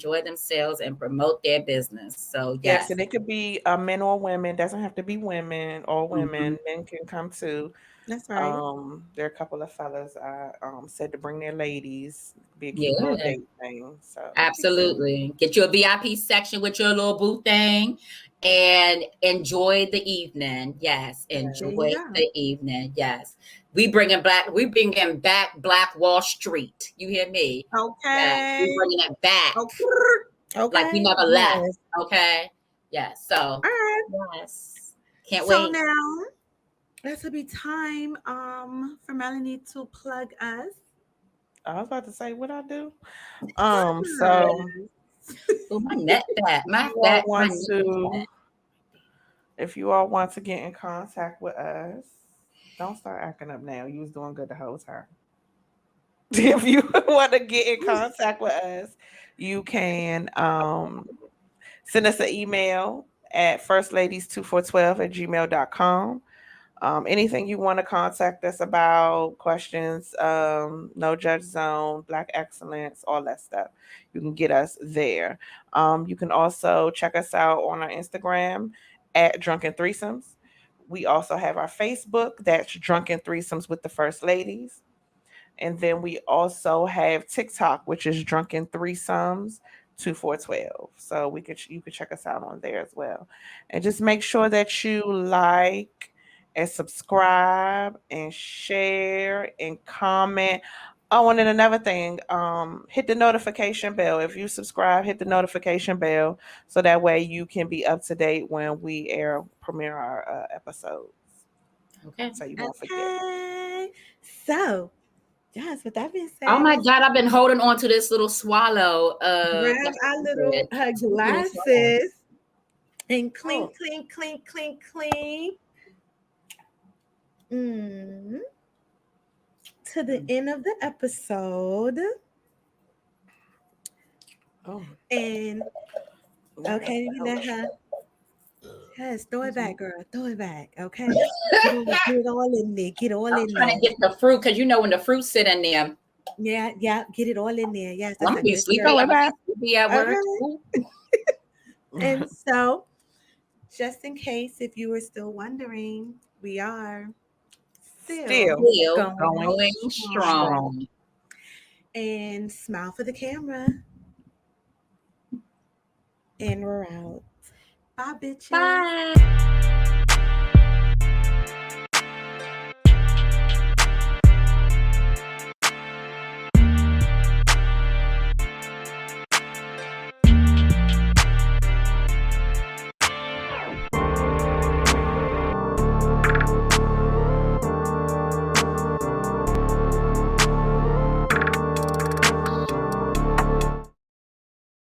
promote their business. So yes, and it could be men or women. Doesn't have to be women or women. Men can come too. That's right. There are a couple of fellas I said to bring their ladies. Be a cute little date thing. So absolutely, get you a VIP section with your little booth thing. And enjoy the evening. Yes, enjoy the evening. Yes. We bringing back Black Wall Street. You hear me? Okay. Yes, we bringing it back. Okay. Like we never left. Okay. Yeah. So all right. Yes. Can't wait. So now this will be time for Melanie to plug us. I was about to say what I do. So my neck back. If you all want to get in contact with us, don't start acting up now. You was doing good the whole time. If you want to get in contact with us, you can send us an email at firstladies2412@gmail.com. Anything you want to contact us about, questions, no judge zone, Black excellence, all that stuff, you can get us there. You can also check us out on our Instagram at Drunken Threesomes. We also have our Facebook, that's Drunken Threesomes with the First Ladies. And then we also have TikTok, which is Drunken Threesomes 2412. So you could check us out on there as well. And just make sure that you like and subscribe and share and comment. Oh, and then another thing, hit the notification bell. If you subscribe, hit the notification bell so that way you can be up to date when we premiere our episodes. Okay. So you won't forget. So, yes, with that being said. Oh my God, I've been holding on to this little swallow. Grab our little glasses and clink, clink, clink, clink, clink. To the end of the episode. Oh. And okay, you let her. Yes, throw it back, girl. Throw it back. Okay. Get it all in there. Get all in there. I'm trying to get the fruit because you know when the fruit sit in there. Yeah. Get it all in there. Yes, I'm gonna be sleeping. I'm gonna be at work. And so, just in case if you were still wondering, we are still going strong. And smile for the camera. And we're out. Bye, bitches. Bye.